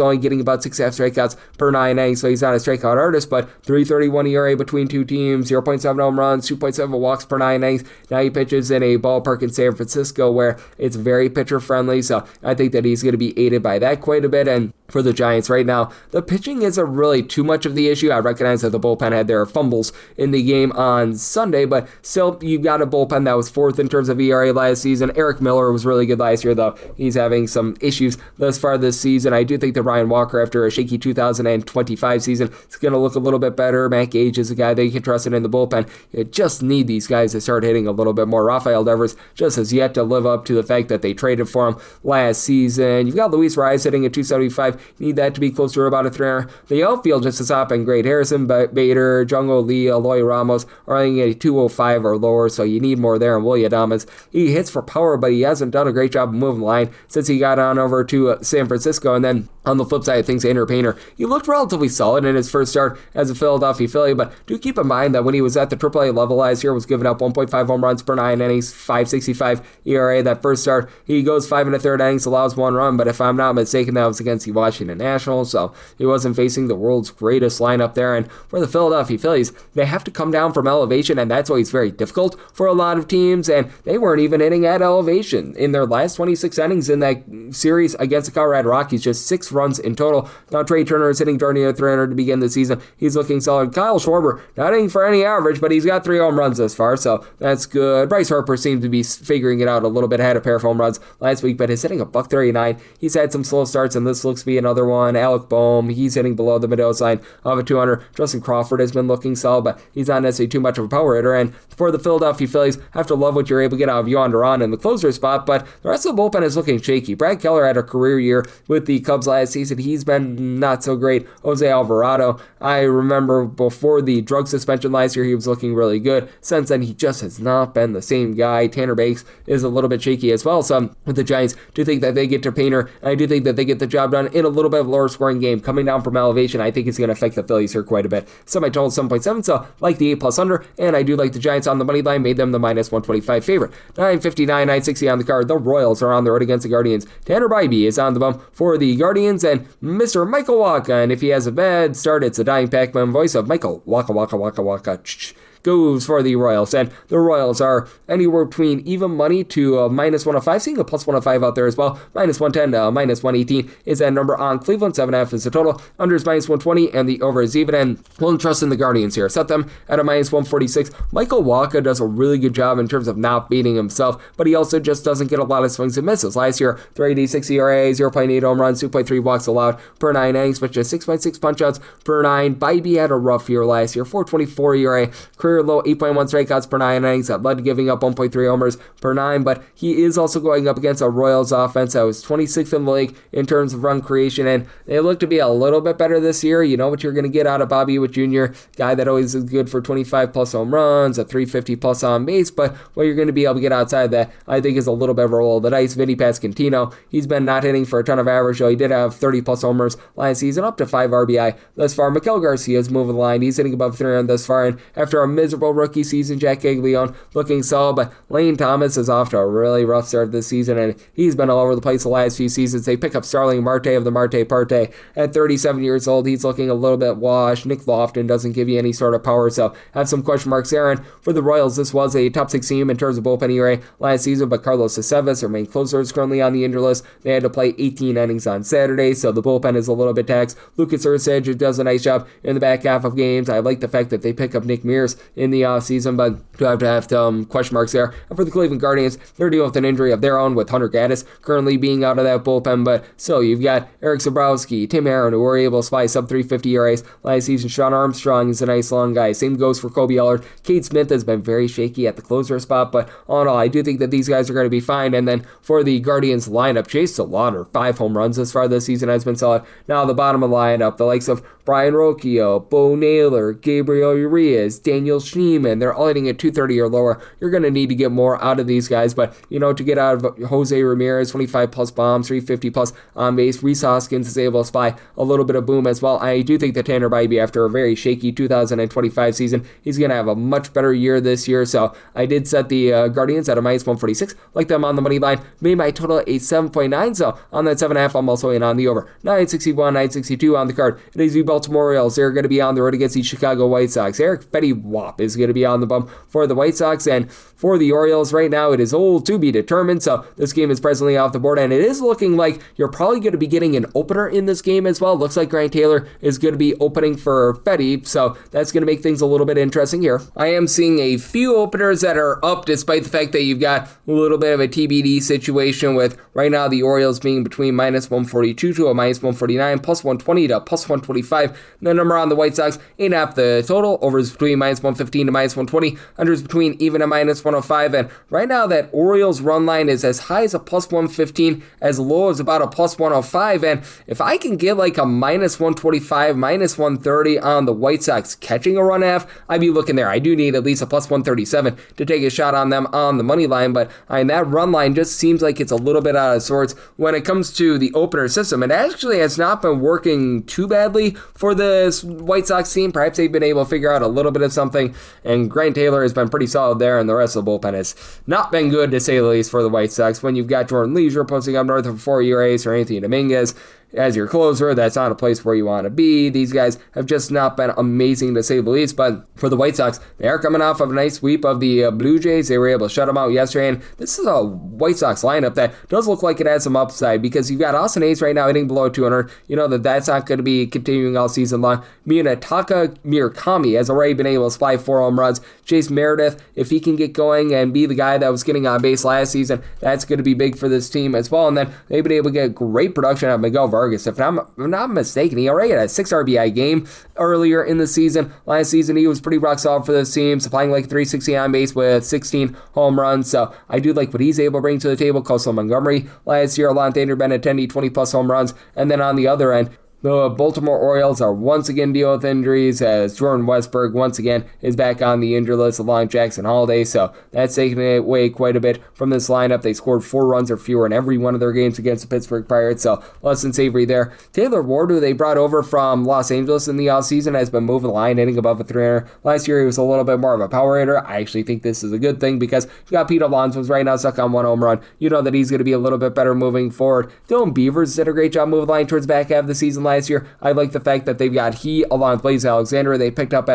only getting about 6.5 strikeouts per 9 innings, so he's not a strikeout artist, but 3.31 ERA between two teams, 0.7 home runs, 2.7 walks per 9 innings. Now he pitches in a ballpark in San Francisco where it's very pitcher friendly, so I think that he's going to be aided by that quite a bit. And for the Giants right now, the pitching isn't really too much of the issue. I recognize that the bullpen had their fumbles in the game on Sunday, but still, you got a bullpen that was 4th in terms of ERA last season. Eric Miller was really good last year, though. He's having some issues thus far this season. I do think that Ryan Walker, after a shaky 2025 season, is going to look a little bit better. Matt Gage is a guy that you can trust in the bullpen. You just need these guys to start hitting a little bit more. Rafael Devers just has yet to live up to the fact that they traded for him last season. You've got Luis Rice hitting at 275. Need that to be closer to about a 300. The outfield just has not been great. Harrison Bader, Jungo Lee, Eloy Ramos are hitting at a 205 or lower, so you need more there. And Willie Adames, he hits for power, but he hasn't done a great job of moving the line since he got on over to San Francisco. And then on the flip side of things, Andrew Painter, he looked relatively solid in his first start as a Philadelphia Philly, but do keep in mind that when he was at the AAA level last year, was giving up 1.5 home runs per 9 innings, 5.65 ERA. That first start, he goes 5 1/3 innings, allows 1 run, but if I'm not mistaken, that was against the Washington Nationals, so he wasn't facing the world's greatest lineup there. And for the Philadelphia Phillies, they have to come down from elevation, and that's always very difficult for a lot of teams, and they weren't even hitting at elevation in their last 26 innings in that series against the Colorado Rockies, just 6 runs in total. Now Trey Turner is hitting darn near 300 to begin the season. He's looking solid. Kyle Schwarber, not hitting for any average, but he's got 3 home runs thus far, so that's good. Bryce Harper seems to be figuring it out a little bit. Had a pair of home runs last week, but he's hitting a $139. He's had some slow starts, and this looks to be another one. Alec Boehm, he's hitting below the Mendoza line of a 200. Justin Crawford has been looking solid, but he's not necessarily too much of a power hitter. And for the Philadelphia Phillies, have to love what you're able to get out of Yohan Duran in the closer spot, but the rest of the bullpen is looking shaky. Brad Keller had a career year with the Cubs last season. He's been not so great. Jose Alvarado, I remember before the drug suspension last year, he was looking really good. Since then, he just has not been the same guy. Tanner Bakes is a little bit shaky as well. So with the Giants, do think that they get to Painter. I do think that they get the job done in a little bit of a lower scoring game. Coming down from elevation, I think it's going to affect the Phillies here quite a bit. Semi-total 7.7, so like the 8+ under, and I do like the Giants on the money line, made them the minus 125 favorite. 959, 960 on the card. The Royals are on the road against the Guardians. Tanner Bybee is on the bump for the Guardians, and Mr. Michael Wacha, and if he has a bad start, it's a dying Pac-Man voice of Michael Wacha goes for the Royals. And the Royals are anywhere between even money to -105, seeing a +105 out there as well. -110 to -118 is that number on Cleveland. 7.5 is the total. Under is -120, and the over is even. And we'll trust in the Guardians here. Set them at a -146. Michael Wacha does a really good job in terms of not beating himself, but he also just doesn't get a lot of swings and misses. Last year, 3.86 ERA, 0.8 home runs, 2.3 walks allowed per 9 innings, but just 6.6 punch-outs per 9. Bybee had a rough year last year, 4.24 ERA, career low 8.1 strikeouts per 9 innings. That led to giving up 1.3 homers per 9, but he is also going up against a Royals offense that was 26th in the league in terms of run creation, and they look to be a little bit better this year. You know what you're going to get out of Bobby Witt Jr., guy that always is good for 25 plus home runs, a 350 plus on base, but what you're going to be able to get outside that, I think, is a little bit of a roll of the dice. Vinny Pasquantino, he's been not hitting for a ton of average, though he did have 30 plus homers last season, up to 5 RBI thus far. Miguel Garcia is moving the line. He's hitting above 300 thus far, and after a miserable rookie season, Jack Gaglione looking solid, but Lane Thomas is off to a really rough start this season, and he's been all over the place the last few seasons. They pick up Starling Marte of the Marte Parte at 37 years old. He's looking a little bit washed. Nick Lofton doesn't give you any sort of power, so have some question marks there. And for the Royals, this was a top 6 team in terms of bullpen ERA last season, but Carlos Aceves, their main closer, is currently on the injured list. They had to play 18 innings on Saturday, so the bullpen is a little bit taxed. Lucas Ursage does a nice job in the back half of games. I like the fact that they pick up Nick Mears in the offseason, but do have to have some question marks there. And for the Cleveland Guardians, they're dealing with an injury of their own with Hunter Gaddis currently being out of that bullpen, but so you've got Eric Zabrowski, Tim Aaron, who were able to spy sub 350 ERAs last season. Sean Armstrong is a nice long guy. Same goes for Kobe Allard. Cade Smith has been very shaky at the closer spot, but all in all, I do think that these guys are going to be fine. And then for the Guardians lineup, Chase Salauter, 5 home runs this far this season, has been solid. Now the bottom of the lineup, the likes of Brian Rocchio, Bo Naylor, Gabriel Urias, Daniel Schneemann, they're all hitting at 230 or lower. You're going to need to get more out of these guys, but to get out of Jose Ramirez, 25 plus bombs, 350 plus on base. Reese Hoskins is able to spy a little bit of boom as well. I do think that Tanner Bybee, after a very shaky 2025 season, he's going to have a much better year this year, so I did set the Guardians at a -146, like them on the money line, made my total a 7.9, so on that 7.5, I'm also in on the over. 961, 962 on the card. It is the Baltimore Orioles. They're going to be on the road against the Chicago White Sox. Eric Fetty Wap is going to be on the bump for the White Sox, and for the Orioles right now, it is all to be determined, so this game is presently off the board, and it is looking like you're probably going to be getting an opener in this game as well. Looks like Grant Taylor is going to be opening for Fetty, so that's going to make things a little bit interesting here. I am seeing a few openers that are up, despite the fact that you've got a little bit of a TBD situation with right now the Orioles being between -142 to a -149, +120 to +125. The number on the White Sox, 8.5 the total. Overs between -115 to -120. Unders between even a -105. And right now that Orioles run line is as high as a +115, as low as about a +105. And if I can get like a -125, -130 on the White Sox catching a run half, I'd be looking there. I do need at least a +137 to take a shot on them on the money line, but that run line just seems like it's a little bit out of sorts when it comes to the opener system. It actually has not been working too badly for this White Sox team. Perhaps they've been able to figure out a little bit of something, and Grant Taylor has been pretty solid there, and the rest of the bullpen has not been good, to say the least, for the White Sox. When you've got Jordan Leisure posting up north of 4 ERAs or Anthony Dominguez as your closer, that's not a place where you want to be. These guys have just not been amazing, to say the least, but for the White Sox, they are coming off of a nice sweep of the Blue Jays. They were able to shut them out yesterday, and this is a White Sox lineup that does look like it has some upside, because you've got Austin Hayes right now hitting below 200. You know that's not going to be continuing all season long. Minataka Murakami has already been able to supply 4 home runs. Chase Meredith, if he can get going and be the guy that was getting on base last season, that's going to be big for this team as well. And then they've been able to get great production out of Miguel Vargas. If I'm not mistaken, he already had a 6 RBI game earlier in the season. Last season, he was pretty rock solid for this team, supplying like 360 on base with 16 home runs. So I do like what he's able to bring to the table. Coastal Montgomery last year, Alontander Benintendi, 20 plus home runs. And then on the other end, The Baltimore Orioles are once again dealing with injuries as Jordan Westburg once again is back on the injured list along Jackson Holliday, so that's taking away quite a bit from this lineup. They scored 4 runs or fewer in every one of their games against the Pittsburgh Pirates, so less than savory there. Taylor Ward, who they brought over from Los Angeles in the offseason, has been moving the line, hitting above a 300. Last year he was a little bit more of a power hitter. I actually think this is a good thing because you got Pete Alonso's right now stuck on 1 home run. You know that he's going to be a little bit better moving forward. Dylan Beavers did a great job moving the line towards the back half of the season last year. I like the fact that they've got he along with Blaze Alexander. They picked up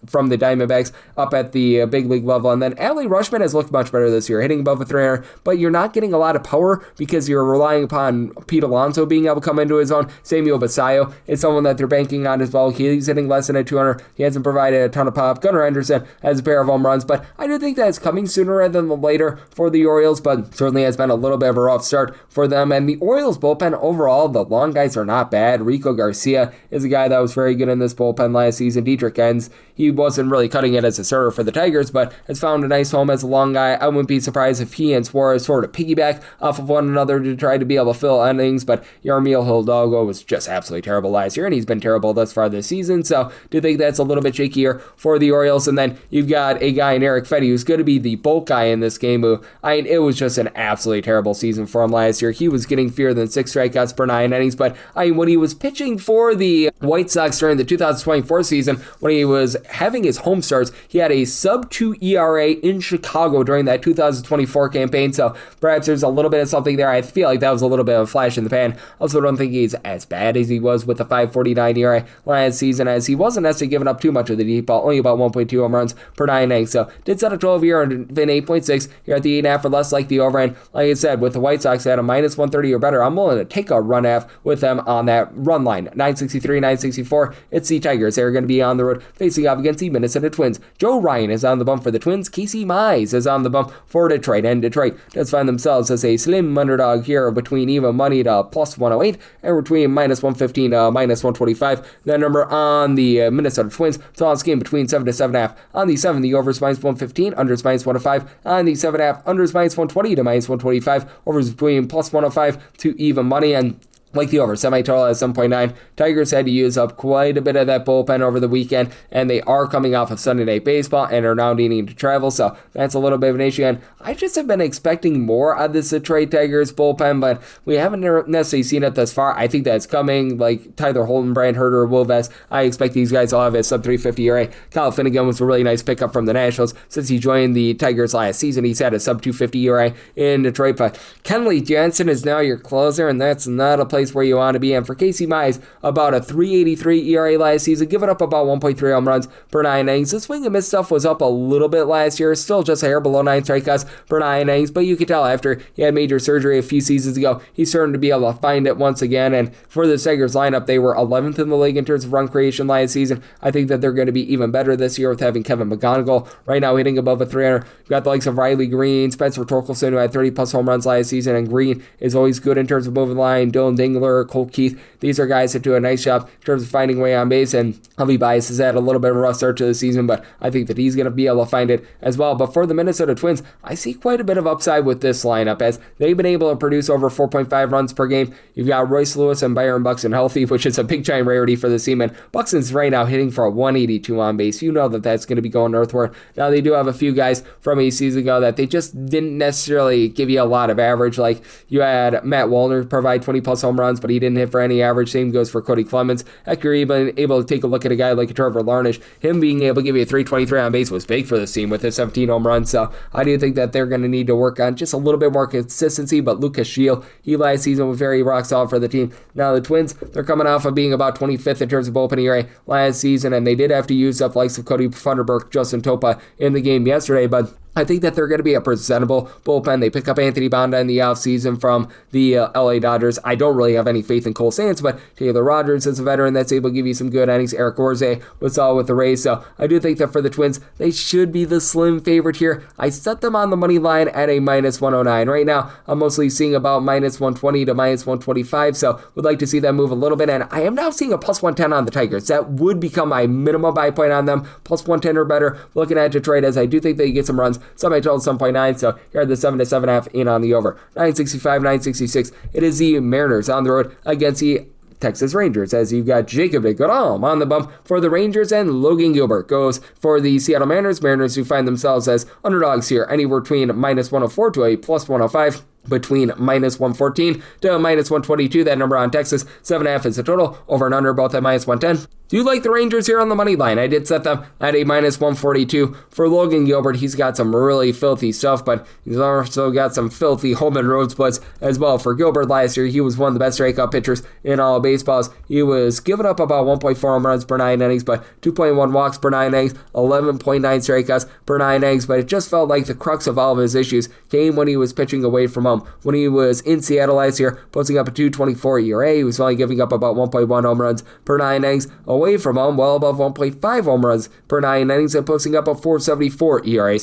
from the Diamondbacks up at the big league level. And then Adley Rutschman has looked much better this year, hitting above a 300, but you're not getting a lot of power because you're relying upon Pete Alonso being able to come into his own. Samuel Basayo is someone that they're banking on as well. He's hitting less than a 200. He hasn't provided a ton of pop. Gunnar Henderson has a pair of home runs, but I do think that's coming sooner rather than later for the Orioles, but certainly has been a little bit of a rough start for them. And the Orioles bullpen overall, the long guys are not bad. Rico Garcia is a guy that was very good in this bullpen last season. Dietrich Enns, he wasn't really cutting it as a starter for the Tigers, but has found a nice home as a long guy. I wouldn't be surprised if he and Suarez sort of piggyback off of one another to try to be able to fill innings, but Yarmiel Hidalgo was just absolutely terrible last year, and he's been terrible thus far this season, so do think that's a little bit shakier for the Orioles. And then you've got a guy in Eric Fetty who's going to be the bulk guy in this game, who, it was just an absolutely terrible season for him last year. He was getting fewer than 6 strikeouts per 9 innings, but when he was pitching for the White Sox during the 2024 season, when he was having his home starts, he had a sub-2 ERA in Chicago during that 2024 campaign, so perhaps there's a little bit of something there. I feel like that was a little bit of a flash in the pan. Also don't think he's as bad as he was with the 5.49 ERA last season, as he wasn't necessarily giving up too much of the deep ball, only about 1.2 home runs per 9 innings, so did set a 12 year and been 8.6. You're at the 8.5 or less, like the over, and like I said, with the White Sox at a minus 130 or better, I'm willing to take a run half with them on that run line. 963, 964. It's the Tigers. They're going to be on the road facing off against the Minnesota Twins. Joe Ryan is on the bump for the Twins. Casey Mize is on the bump for Detroit, and Detroit does find themselves as a slim underdog here between even money to plus 108 and between minus 115 to minus 125. That number on the Minnesota Twins, it's all game between 7 to 7.5. On the 7, the over is minus 115, under is minus 105. On the 7.5, under is minus 120 to minus 125. Over is between plus 105 to even money, and like the over, semi-total at 7.9. Tigers had to use up quite a bit of that bullpen over the weekend, and they are coming off of Sunday Night Baseball and are now needing to travel, so that's a little bit of an issue. And I just have been expecting more out of this Detroit Tigers bullpen, but we haven't necessarily seen it thus far. I think that's coming, like Tyler Holton, Brian Herter, Will Vest. I expect these guys will have a sub-350 ERA. Kyle Finnegan was a really nice pickup from the Nationals. Since he joined the Tigers last season, he's had a sub-250 ERA in Detroit, but Kenley Jansen is now your closer, and that's not a place where you want to be. And for Casey Mize, about a 3.83 ERA last season, giving up about 1.3 home runs per 9 innings. The swing and miss stuff was up a little bit last year, still just a hair below 9 strikeouts per 9 innings, but you could tell after he had major surgery a few seasons ago, he's starting to be able to find it once again. And for the Tigers lineup, they were 11th in the league in terms of run creation last season. I think that they're going to be even better this year with having Kevin McGonigal right now hitting above a 300. You've got the likes of Riley Green, Spencer Torkelson, who had 30 plus home runs last season, and Green is always good in terms of moving the line. Dylan Dingler, Cole Keith, these are guys that do a nice job in terms of finding a way on base, and Javi Baez has had a little bit of a rough start to the season, but I think that he's going to be able to find it as well. But for the Minnesota Twins, I see quite a bit of upside with this lineup, as they've been able to produce over 4.5 runs per game. You've got Royce Lewis and Byron Buxton healthy, which is a big giant rarity for the team, and Buxton's right now hitting for a 182 on base. You know that that's going to be going northward. Now, they do have a few guys from a season ago that they just didn't necessarily give you a lot of average. Like, you had Matt Wallner provide 20 plus home runs, but he didn't hit for any average. Same goes for Cody Clemens. Heck, you're even able to take a look at a guy like Trevor Larnach. Him being able to give you a 323 on base was big for this team with his 17 home runs. So I do think that they're going to need to work on just a little bit more consistency. But Lucas Shield, he last season was very rock solid for the team. Now the Twins, they're coming off of being about 25th in terms of bullpen ERA last season, and they did have to use up likes of Cody Funderburk, Justin Topa in the game yesterday, but I think that they're going to be a presentable bullpen. They pick up Anthony Banda in the offseason from the LA Dodgers. I don't really have any faith in Cole Sands, but Taylor Rogers is a veteran that's able to give you some good innings. Eric Orze was all with the Rays, so I do think that for the Twins, they should be the slim favorite here. I set them on the money line at a minus 109. Right now, I'm mostly seeing about minus 120 to minus 125, so would like to see them move a little bit, and I am now seeing a plus 110 on the Tigers. That would become my minimum buy point on them, plus 110 or better. Looking at Detroit, as I do think they get some runs. Semi-total 7.9, so here are the 7 to 7.5 in on the over. 965, 966. It is the Mariners on the road against the Texas Rangers, as you've got Jacob DeGrom on the bump for the Rangers, and Logan Gilbert goes for the Seattle Mariners. Mariners who find themselves as underdogs here, anywhere between minus 104 to a plus 105. Between minus 114 to minus 122, that number on Texas. 7.5 is the total. Over and under, both at minus 110. Do you like the Rangers here on the money line? I did set them at a minus 142. For Logan Gilbert, he's got some really filthy stuff, but he's also got some filthy home and road splits as well. For Gilbert last year, he was one of the best strikeout pitchers in all of baseballs. He was giving up about 1.4 home runs per 9 innings, but 2.1 walks per 9 innings, 11.9 strikeouts per 9 innings, but it just felt like the crux of all of his issues came when he was pitching away from home. When he was in Seattle last year, posting up a 2.24 ERA, he was only giving up about 1.1 home runs per 9 innings. Away from home, well above 1.5 home runs per 9 innings, and posting up a 4.74 ERA.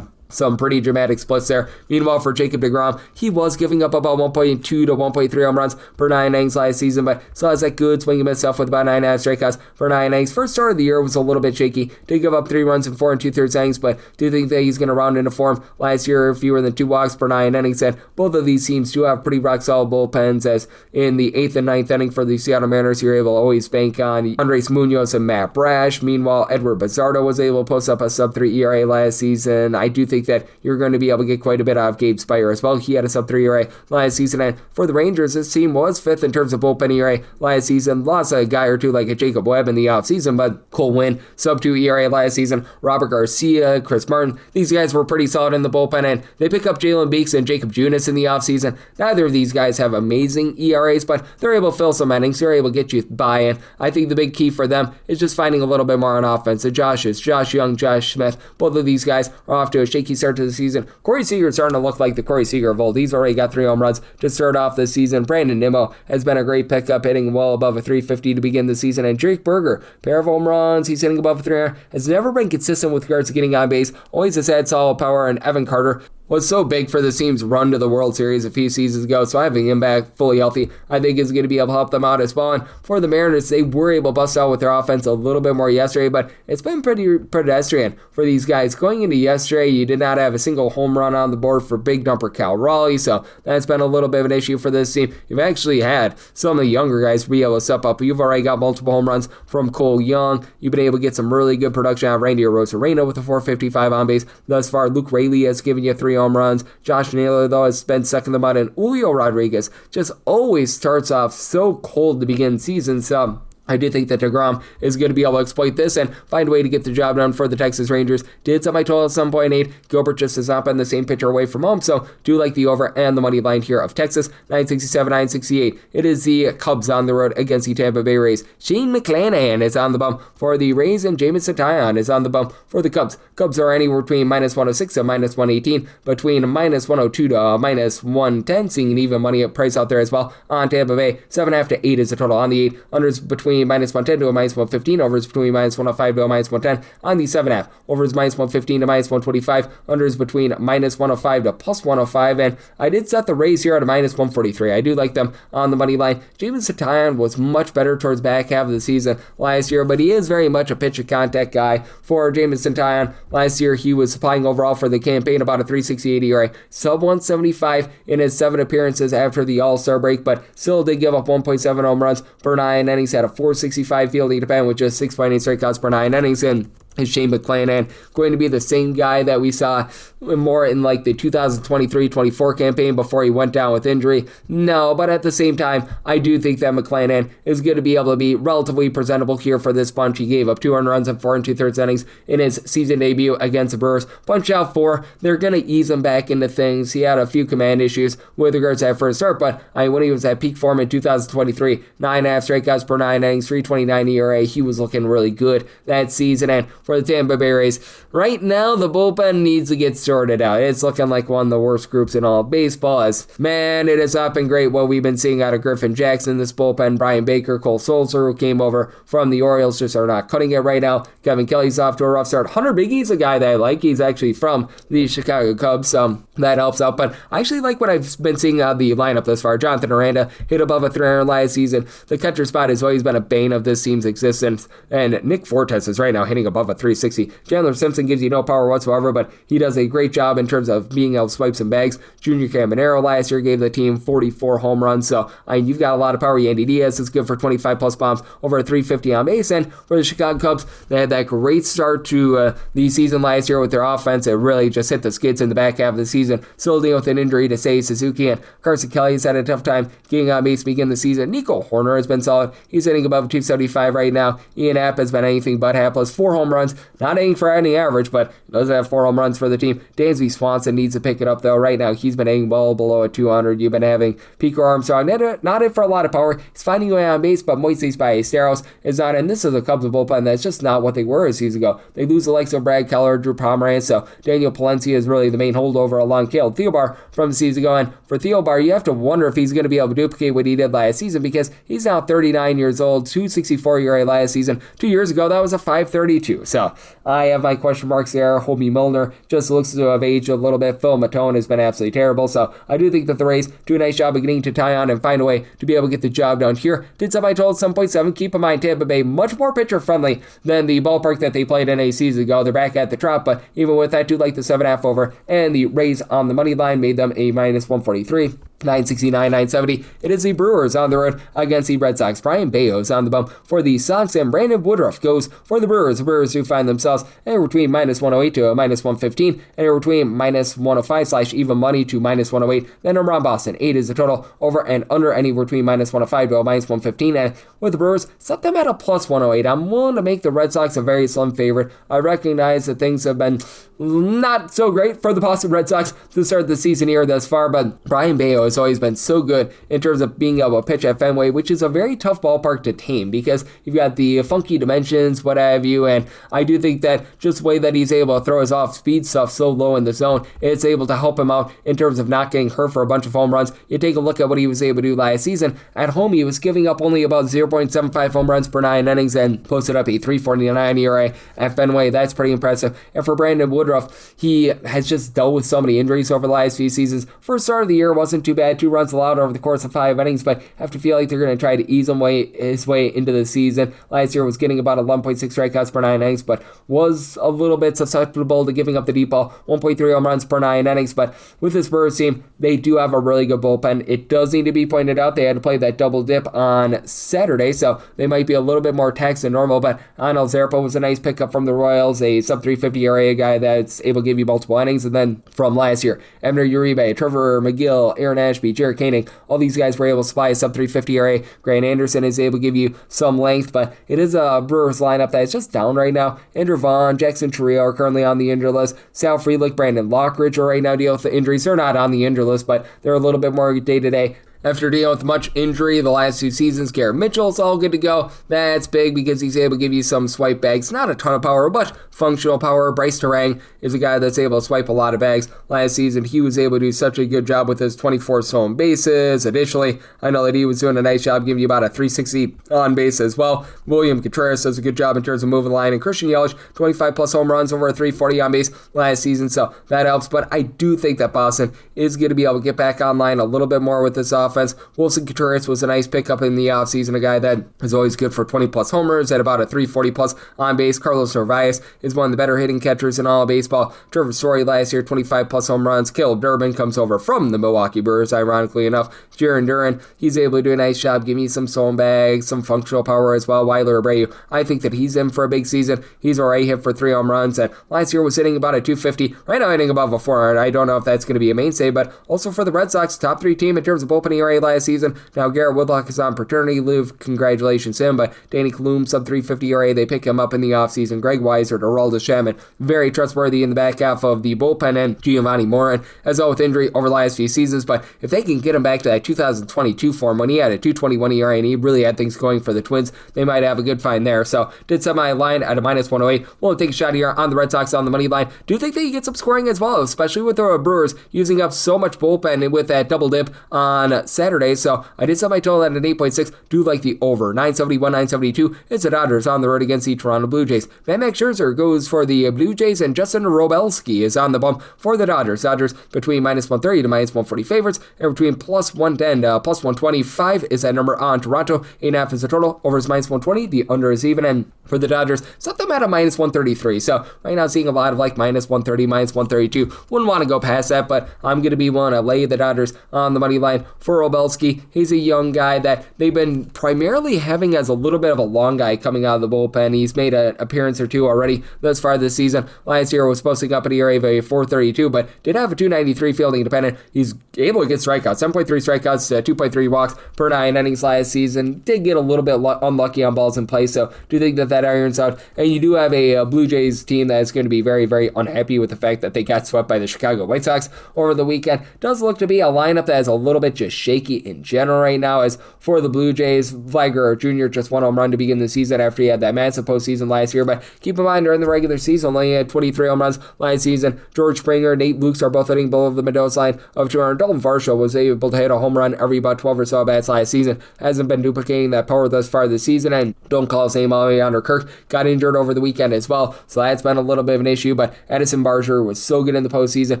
Some pretty dramatic splits there. Meanwhile, for Jacob DeGrom, he was giving up about 1.2 to 1.3 home runs per 9 innings last season, but still has that good swing and miss stuff with about 9.5 strikeouts per 9 innings. First start of the year was a little bit shaky. Did give up 3 runs in 4 2/3 innings, but do think that he's going to round into form. Last year, fewer than 2 walks per 9 innings, and both of these teams do have pretty rock-solid bullpens, as in the 8th and 9th inning for the Seattle Mariners, you're able to always bank on Andres Munoz and Matt Brash. Meanwhile, Edward Bazardo was able to post up a sub-3 ERA last season. I do think that you're going to be able to get quite a bit out of Gabe Spire as well. He had a sub-3 ERA last season, and for the Rangers, this team was 5th in terms of bullpen ERA last season. Lost a guy or two like a Jacob Webb in the offseason, but Cole Winn, sub-2 ERA last season. Robert Garcia, Chris Martin, these guys were pretty solid in the bullpen, and they pick up Jalen Beeks and Jacob Junis in the offseason. Neither of these guys have amazing ERAs, but they're able to fill some innings. They're able to get you by, and I think the big key for them is just finding a little bit more on offense. So Josh Young, Josh Smith, both of these guys are off to a shaky start to the season. Corey Seager is starting to look like the Corey Seager of old. He's already got 3 home runs to start off this season. Brandon Nimmo has been a great pickup, hitting well above a 350 to begin the season. And Drake Berger, pair of home runs, he's hitting above a 300, has never been consistent with regards to getting on base. Always has had solid power, and Evan Carter was so big for the team's run to the World Series a few seasons ago, so having him back fully healthy, I think is going to be able to help them out as well. And for the Mariners, they were able to bust out with their offense a little bit more yesterday, but it's been pretty pedestrian for these guys. Going into yesterday, you did not have a single home run on the board for big dumper Cal Raleigh, so that's been a little bit of an issue for this team. You've actually had some of the younger guys be able to step up. You've already got multiple home runs from Cole Young. You've been able to get some really good production out of Randy Arozarena with a 455 on base. Thus far, Luke Raley has given you 3 home runs. Josh Naylor, though, has been second to mud, and Julio Rodriguez just always starts off so cold to begin season, so I do think that DeGrom is going to be able to exploit this and find a way to get the job done for the Texas Rangers. Did set my total at 7.8. Gilbert just has not been the same pitcher away from home, so do like the over and the money line here of Texas, 967, 968. It is the Cubs on the road against the Tampa Bay Rays. Shane McClanahan is on the bump for the Rays, and Jameson Taillon is on the bump for the Cubs. Cubs are anywhere between minus 106 to minus 118, between minus 102 to minus 110, seeing an even money price out there as well on Tampa Bay. 7.5 to 8 is the total on the 8. Unders between minus 110 to a minus 115. Overs between minus 105 to a minus 110 on the 7.5. Overs minus 115 to minus 125. Unders between minus 105 to plus 105. And I did set the Rays here at a minus 143. I do like them on the money line. Jameson Taillon was much better towards back half of the season last year, but he is very much a pitch and contact guy for Jameson Taillon. Last year, he was supplying overall for the campaign about a 368 ERA, sub 175 in his 7 appearances after the All-Star break, but still did give up 1.7 home runs per 9 innings, had a 465 fielding to pen with just 6.8 strikeouts per 9 innings, and is Shane McClanahan going to be the same guy that we saw more in like the 2023-24 campaign before he went down with injury? No, but at the same time, I do think that McClanahan is going to be able to be relatively presentable here for this bunch. He gave up 200 runs in 4 2/3 innings in his season debut against the Brewers. Punched out 4. They're going to ease him back into things. He had a few command issues with regards to that first start, but when he was at peak form in 2023, 9.5 strikeouts per 9 innings, 3.29 ERA, he was looking really good that season. And for the Tampa Bay Rays, right now the bullpen needs to get sorted out. It's looking like one of the worst groups in all of baseball, as man, it has not been great what we've been seeing out of Griffin Jackson, this bullpen. Brian Baker, Cole Sulzer, who came over from the Orioles, just are not cutting it right now. Kevin Kelly's off to a rough start. Hunter Biggie's a guy that I like. He's actually from the Chicago Cubs, so that helps out. But I actually like what I've been seeing out of the lineup thus far. Jonathan Aranda hit above a 300 last season. The catcher spot has always been a bane of this team's existence, and Nick Fortes is right now hitting above a 360. Chandler Simpson gives you no power whatsoever, but he does a great great job in terms of being able to swipe some bags. Junior Caminero last year gave the team 44 home runs, so you've got a lot of power. Yandy Diaz is good for 25 plus bombs, over 350 on base. And for the Chicago Cubs, they had that great start to the season last year with their offense. It really just hit the skids in the back half of the season. Still dealing with an injury to Seiya Suzuki, and Carson Kelly's had a tough time getting on base to begin the season. Nico Horner has been solid. He's hitting above 275 right now. Ian Happ has been anything but hapless. 4 home runs, not aiming for any average, but does have 4 home runs for the team. Dansby Swanson needs to pick it up, though. Right now, he's been hitting well below a 200. You've been having Pico Armstrong, not in for a lot of power. He's finding a way on base, but Moises Ballesteros is not, and this is a Cubs bullpen that's just not what they were a season ago. They lose the likes of Brad Keller, Drew Pomeranz, so Daniel Palencia is really the main holdover along Caleb Thielbar from the season ago. And for Thielbar, you have to wonder if he's going to be able to duplicate what he did last season, because he's now 39 years old, 2.64 ERA last season. 2 years ago, that was a 5.32. So I have my question marks there. Hobie Milner just looks to have aged a little bit. Phil Matone has been absolutely terrible. So I do think that the Rays do a nice job of getting to tie on and find a way to be able to get the job done here. Did semi total 7.7. Keep in mind, Tampa Bay much more pitcher friendly than the ballpark that they played in a season ago. They're back at the Trop, but even with that, do like the 7.5 over, and the Rays on the money line made them a minus 143. 969, 970. It is the Brewers on the road against the Red Sox. Brian Bayo's on the bump for the Sox, and Brandon Woodruff goes for the Brewers. The Brewers who find themselves anywhere between minus 108 to a minus 115, anywhere between minus 105 / even money to minus 108. Then around Boston, 8 is the total, over and under anywhere between minus 105 to a minus 115. And with the Brewers, set them at a plus 108. I'm willing to make the Red Sox a very slim favorite. I recognize that things have been not so great for the Boston Red Sox to start the season here thus far, but Brian Bayo has always been so good in terms of being able to pitch at Fenway, which is a very tough ballpark to tame because you've got the funky dimensions, what have you, and I do think that just the way that he's able to throw his off-speed stuff so low in the zone, it's able to help him out in terms of not getting hurt for a bunch of home runs. You take a look at what he was able to do last season. At home, he was giving up only about 0.75 home runs per 9 innings and posted up a 3.49 ERA at Fenway. That's pretty impressive. And for Brandon Woodruff, he has just dealt with so many injuries over the last few seasons. First start of the year wasn't too bad, 2 runs allowed over the course of 5 innings, but I have to feel like they're going to try to ease his way into the season. Last year was getting about 11.6 strikeouts per 9 innings, but was a little bit susceptible to giving up the deep ball, 1.3 home runs per 9 innings. But with this Brewers team, they do have a really good bullpen. It does need to be pointed out they had to play that double dip on Saturday, so they might be a little bit more taxed than normal, but Anel Zarpa was a nice pickup from the Royals, a sub-350 ERA guy that's able to give you multiple innings. And then from last year, Emner Uribe, Trevor McGill, Aaron Ashby, Jared Koenig, all these guys were able to supply a sub-350 ERA. Grant Anderson is able to give you some length, but it is a Brewers lineup that is just down right now. Andrew Vaughn, Jackson Chourio are currently on the injured list. Sal Frelick, Brandon Lockridge are right now dealing with the injuries. They're not on the injured list, but they're a little bit more day-to-day. After dealing with much injury the last 2 seasons, Garrett Mitchell's all good to go. That's big because he's able to give you some swipe bags. Not a ton of power, but functional power. Bryce Terang is a guy that's able to swipe a lot of bags. Last season, he was able to do such a good job with his 24 stolen bases. Additionally, I know that he was doing a nice job giving you about a 360 on base as well. William Contreras does a good job in terms of moving the line. And Christian Yelich, 25 plus home runs, over a 340 on base last season, so that helps. But I do think that Boston is going to be able to get back online a little bit more with this offense. Wilson Contreras was a nice pickup in the offseason, a guy that is always good for 20 plus homers at about a 340 plus on base. Carlos Narvaez is one of the better hitting catchers in all of baseball. Trevor Story last year, 25 plus home runs. Caleb Durbin comes over from the Milwaukee Brewers, ironically enough. Jaron Duran, he's able to do a nice job giving you some stolen bags, some functional power as well. Weiler Abreu, I think that he's in for a big season. He's already hit for 3 home runs, and last year was hitting about a 250. Right now hitting above a 400. I don't know if that's going to be a mainstay, but also for the Red Sox, top 3 team in terms of opening ERA last season. Now Garrett Woodlock is on paternity leave. Congratulations to him, but Danny Kalum, sub 350 ERA, they pick him up in the offseason. Greg Weiser, Aroldis Chapman, very trustworthy in the back half of the bullpen, and Giovanni Morin has dealt with injury over the last few seasons, but if they can get him back to that 2022 form when he had a 221 ERA and he really had things going for the Twins, they might have a good find there. So did set my line at a minus 108. We'll take a shot here on the Red Sox on the money line. Do think that you get some scoring as well, especially with the Brewers using up so much bullpen with that double dip on Saturday, so I did set my total at an 8.6. Do like the over. 971, 972. It's the Dodgers on the road against the Toronto Blue Jays. Max Scherzer goes for the Blue Jays, and Justin Robelski is on the bump for the Dodgers. Dodgers between minus 130 to minus 140 favorites, and between plus 110 to plus 125 is that number on Toronto. 8.5 is the total. Over is minus 120. The under is even, and for the Dodgers, set them at a minus 133. So right now seeing a lot of like minus 130, minus 132. Wouldn't want to go past that, but I'm going to be willing to lay the Dodgers on the money line for Robelski. He's a young guy that they've been primarily having as a little bit of a long guy coming out of the bullpen. He's made an appearance or two already thus far this season. Last year was posting up an ERA of a 4.32, but did have a 2.93 fielding independent. He's able to get strikeouts, 7.3 strikeouts, 2.3 walks per 9 innings last season. Did get a little bit unlucky on balls in play, so do think that irons out. And you do have a Blue Jays team that is going to be very, very unhappy with the fact that they got swept by the Chicago White Sox over the weekend. Does look to be a lineup that is a little bit just shaky in general right now. As for the Blue Jays, Vlad Guerrero Jr. just one home run to begin the season after he had that massive postseason last year. But keep in mind, during the regular season, only had 23 home runs last season. George Springer, Nate Lukes are both hitting below the Mendoza line of 200. Dalton Varsho was able to hit a home run every about 12 or so bats last season. Hasn't been duplicating that power thus far this season. And don't call his name Alexander Kirk got injured over the weekend as well, so that's been a little bit of an issue. But Edison Barger was so good in the postseason.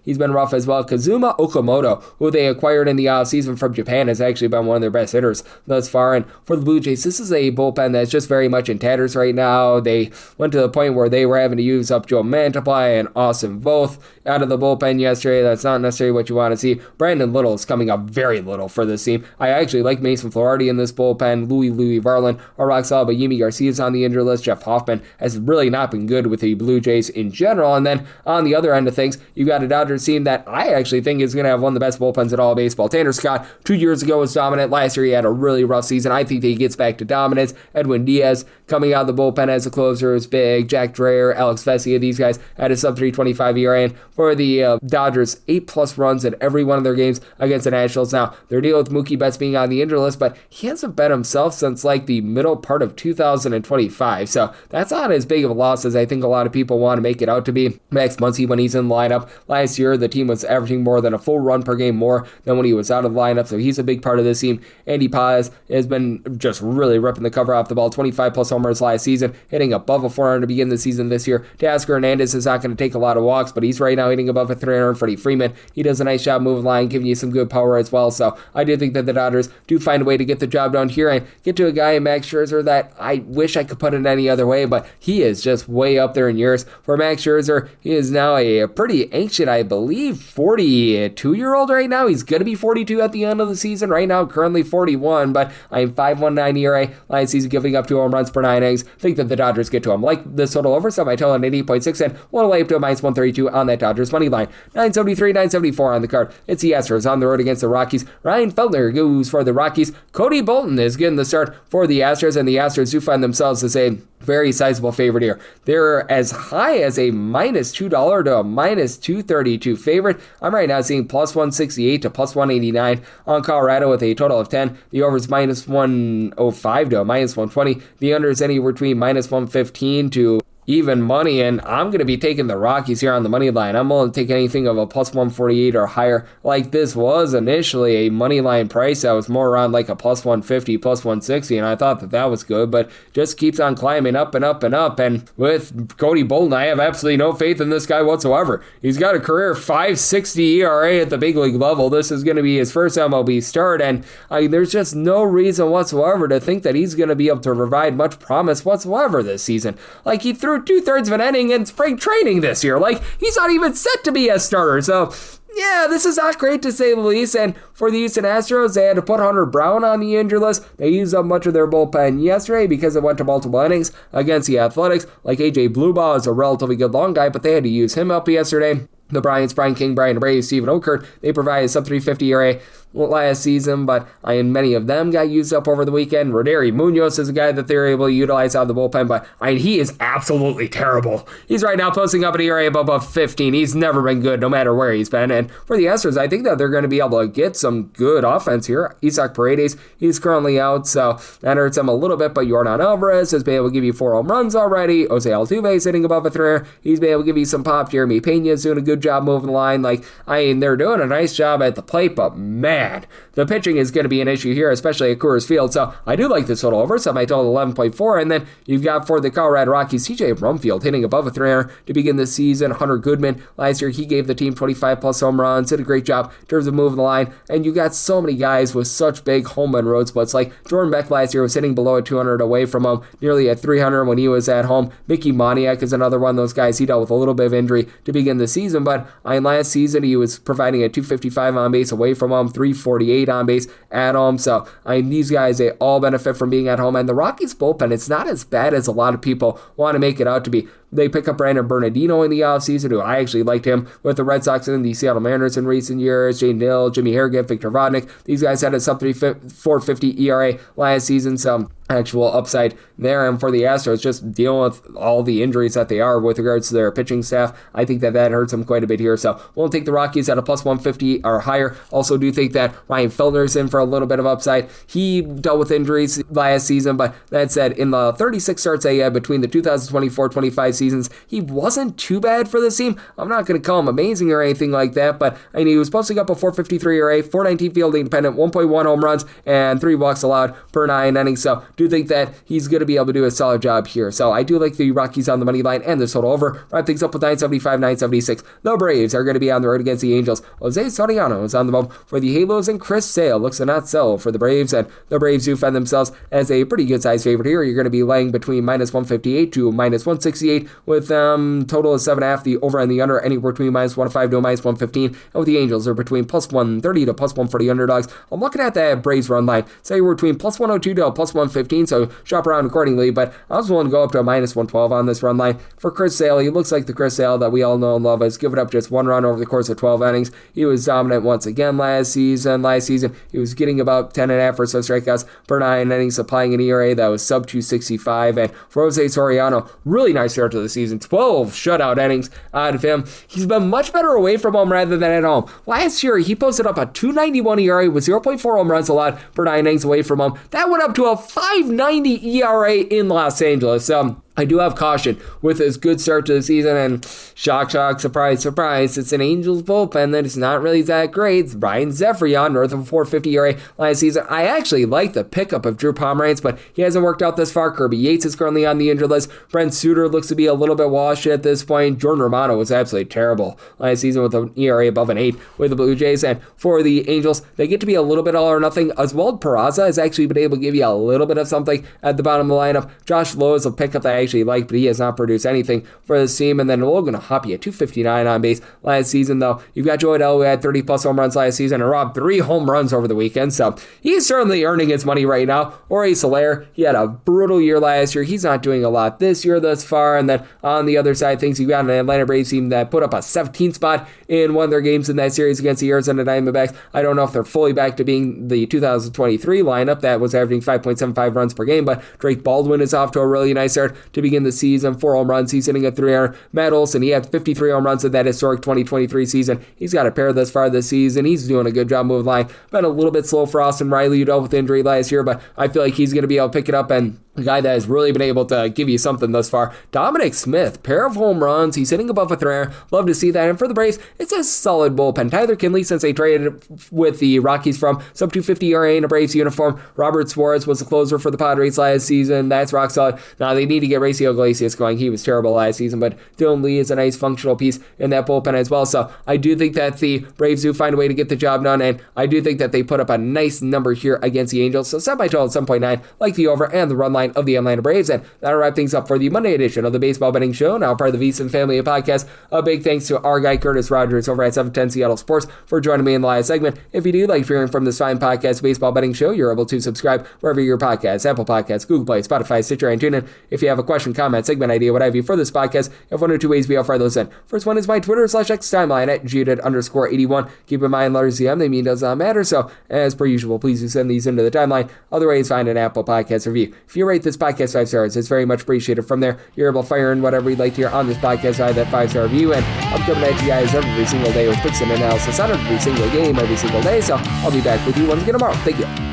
He's been rough as well. Kazuma Okamoto, who they acquired in the offseason from Japan, has actually been one of their best hitters thus far. And for the Blue Jays, this is a bullpen that's just very much in tatters right now. They went to the point where they were having to use up Joe Mantiply and Austin Voth out of the bullpen yesterday. That's not necessarily what you want to see. Brandon Little is coming up very little for this team. I actually like Mason Flaherty in this bullpen. Louis Varland, Rock Solid, but Yimi Garcia's on the injured list. Jeff Hoffman has really not been good with the Blue Jays in general. And then on the other end of things, you got a Dodgers team that I actually think is going to have one of the best bullpens in all of baseball. Tanner Scott, 2 years ago, was dominant. Last year, he had a really rough season. I think that he gets back to dominance. Edwin Diaz coming out of the bullpen as a closer is big. Jack Dreyer, Alex Vesia, these guys had a sub-325 ERA. And for the Dodgers, 8+ runs in every one of their games against the Nationals. Now, they're dealing with Mookie Betts being on the injured list, but he hasn't bet himself since like the middle part of 2025. So that's not as big of a loss as I think a lot of people want to make it out to be. Max Muncy, when he's in the lineup, last year the team was averaging more than a full run per game more than when he was out of the lineup, so he's a big part of this team. Andy Paz has been just really ripping the cover off the ball. 25+ homers last season, hitting above a 400 to begin the season this year. Teoscar Hernandez is not going to take a lot of walks, but he's right now hitting above a 300. Freddie Freeman, he does a nice job moving line, giving you some good power as well. So I do think that the Dodgers do find a way to get the job done here and get to a guy in Max Scherzer that I wish I could put it any other way, but he is just way up there in years. For Max Scherzer, he is now a pretty ancient, I believe, 42-year-old right now. He's going to be 42 at the end of the season. Right now, currently 41, but I'm 5.19 ERA. Last season giving up 2 home runs per 9 innings. Think that the Dodgers get to him. Like this total over, so I tell him at 8.6 and we'll lay up to a minus 132 on that Dodgers money line. 973, 974 on the card. It's the Astros on the road against the Rockies. Ryan Feltner goes for the Rockies. Cody Bolton is getting the start for the Astros, and the Astros do find themselves as a very sizable favorite here. They're as high as a minus $2 to a minus 232 favorite. I'm right now seeing plus 168 to plus 189 on Colorado with a total of 10. The over is minus 105 to a minus 120. The under is anywhere between minus 115 to even money, and I'm going to be taking the Rockies here on the money line. I'm willing to take anything of a plus 148 or higher. Like this was initially a money line price that was more around like a plus 150, plus 160, and I thought that that was good, but just keeps on climbing up and up and up. And with Cody Bolton, I have absolutely no faith in this guy whatsoever. He's got a career 5.60 ERA at the big league level. This is going to be his first MLB start, and there's just no reason whatsoever to think that he's going to be able to provide much promise whatsoever this season. Like, he threw 2/3 of an inning in spring training this year. Like, he's not even set to be a starter. So, yeah, this is not great to say the least. And for the Houston Astros, they had to put Hunter Brown on the injured list. They used up much of their bullpen yesterday because it went to multiple innings against the Athletics. Like, AJ Bluebaugh is a relatively good long guy, but they had to use him up yesterday. The Bryants, Brian King, Brian Ray, Stephen Okert, they provided a sub-350 ERA last season, but many of them got used up over the weekend. Roderi Munoz is a guy that they're able to utilize out of the bullpen, but he is absolutely terrible. He's right now posting up an ERA above 15. He's never been good, no matter where he's been. And for the Astros, I think that they're going to be able to get some good offense here. Isaac Paredes, he's currently out, so that hurts him a little bit, but Yordan Alvarez has been able to give you 4 home runs already. Jose Altuve is hitting above a 3. He's been able to give you some pop. Jeremy Pena is doing a good job moving the line. They're doing a nice job at the plate, but man, the pitching is going to be an issue here, especially at Coors Field. So I do like this total over, so my total 11.4. And then you've got for the Colorado Rockies, TJ Rumfield hitting above a 300 to begin the season. Hunter Goodman, last year he gave the team 25 plus home runs, did a great job in terms of moving the line. And you got so many guys with such big home run road splits. Like Jordan Beck last year was hitting below a 200 away from him, nearly at 300 when he was at home. Mickey Moniak is another one of those guys. He dealt with a little bit of injury to begin the season, but last season he was providing a 255 on base away from him, 348 on base at home. So these guys, they all benefit from being at home. And the Rockies bullpen, it's not as bad as a lot of people want to make it out to be. They pick up Brandon Bernardino in the offseason, who I actually liked him with the Red Sox and the Seattle Mariners in recent years. Jay Nill, Jimmy Harrigan, Victor Vodnik. These guys had a sub-450 ERA last season, so actual upside there. And for the Astros, just dealing with all the injuries that they are with regards to their pitching staff, I think that hurts them quite a bit here. So we'll take the Rockies at a plus 150 or higher. Also do think that Ryan Felder's in for a little bit of upside. He dealt with injuries last season, but that said, in the 36 starts that he had between the 2024-25 seasons, he wasn't too bad for this team. I'm not going to call him amazing or anything like that, but he was posting up a 453 ERA, 419 fielding independent, 1.1 home runs, and 3 walks allowed per 9 innings. So do think that he's going to be able to do a solid job here. So I do like the Rockies on the money line and the total over. Wrap things up with 975, 976. The Braves are going to be on the road against the Angels. Jose Soriano is on the mound for the Halos, and Chris Sale looks to not sell for the Braves, and the Braves do find themselves as a pretty good size favorite here. You're going to be laying between minus 158 to minus 168 with total of 7.5. The over and the under anywhere between minus 105 to minus 115, and with the Angels are between plus 130 to plus 140 underdogs. I'm looking at that Braves run line. Say we're between plus 102 to plus 115, so shop around accordingly, but I was willing to go up to a minus 112 on this run line. For Chris Sale, he looks like the Chris Sale that we all know and love. Has given up just 1 run over the course of 12 innings. He was dominant once again last season. He was getting about 10.5 or so strikeouts per 9 innings, supplying an ERA that was sub 265. And for Jose Soriano, really nice start to the season. 12 shutout innings out of him. He's been much better away from home rather than at home. Last year, he posted up a 291 ERA with 0.4 home runs allowed per 9 innings away from home. That went up to a 590 ERA in Los Angeles. I do have caution with his good start to the season, and shock, surprise, surprise, it's an Angels bullpen that is not really that great. It's Brian Zefrion, north of a 450 ERA last season. I actually like the pickup of Drew Pomeranz, but he hasn't worked out thus far. Kirby Yates is currently on the injured list. Brent Suter looks to be a little bit washed at this point. Jordan Romano was absolutely terrible last season with an ERA above an 8 with the Blue Jays. And for the Angels, they get to be a little bit all or nothing. Oswald Peraza has actually been able to give you a little bit of something at the bottom of the lineup. Josh Lowe is a pickup that I actually like, but he has not produced anything for this team. And then Logan Hoppy at 259 on base last season, though. You've got Joey Adell, who had 30 plus home runs last season and robbed 3 home runs over the weekend, so he's certainly earning his money right now. Jorge Soler, he had a brutal year last year. He's not doing a lot this year thus far. And then on the other side of things, you've got an Atlanta Braves team that put up a 17th spot in one of their games in that series against the Arizona Diamondbacks. I don't know if they're fully back to being the 2023 lineup that was averaging 5.75 runs per game, but Drake Baldwin is off to a really nice start to begin the season. 4 home runs. He's hitting at 300. Matt Olson, he had 53 home runs in that historic 2023 season. He's got a pair thus far this season. He's doing a good job moving line. Been a little bit slow for Austin Riley, who dealt with injury last year, but I feel like he's going to be able to pick it up, and a guy that has really been able to give you something thus far. Dominic Smith, pair of home runs. He's hitting above a 300. Love to see that. And for the Braves, it's a solid bullpen. Tyler Kinley, since they traded with the Rockies from sub 250 ERA in a Braves uniform. Robert Suarez was the closer for the Padres last season. That's rock solid. Now they need to get Raisel Iglesias going. He was terrible last season, but Dylan Lee is a nice functional piece in that bullpen as well. So I do think that the Braves do find a way to get the job done, and I do think that they put up a nice number here against the Angels. So set my total at 7.9, like the over and the run line of the Atlanta Braves. And that'll wrap things up for the Monday edition of the Baseball Betting Show, now part of the VSiN family of podcasts. A big thanks to our guy Curtis Rogers over at 710 Seattle Sports for joining me in the live segment. If you do like hearing from this fine podcast, Baseball Betting Show, you're able to subscribe wherever your podcasts, Apple Podcasts, Google Play, Spotify, Stitcher, and TuneIn. If you have a question, comment, segment idea, what have you for this podcast, you have 1 or 2 ways we offer those in. First one is my Twitter/X timeline at @Judith_81. Keep in mind, letters CM, they mean does not matter. So as per usual, please do send these into the timeline. Other ways, find an Apple Podcast review. If you rate this podcast 5 stars, it's very much appreciated. From there, you're able to fire in whatever you'd like to hear on this podcast side, that 5-star review. And I'm coming at you guys every single day with picks and analysis on every single game, every single day. So I'll be back with you once again tomorrow. Thank you.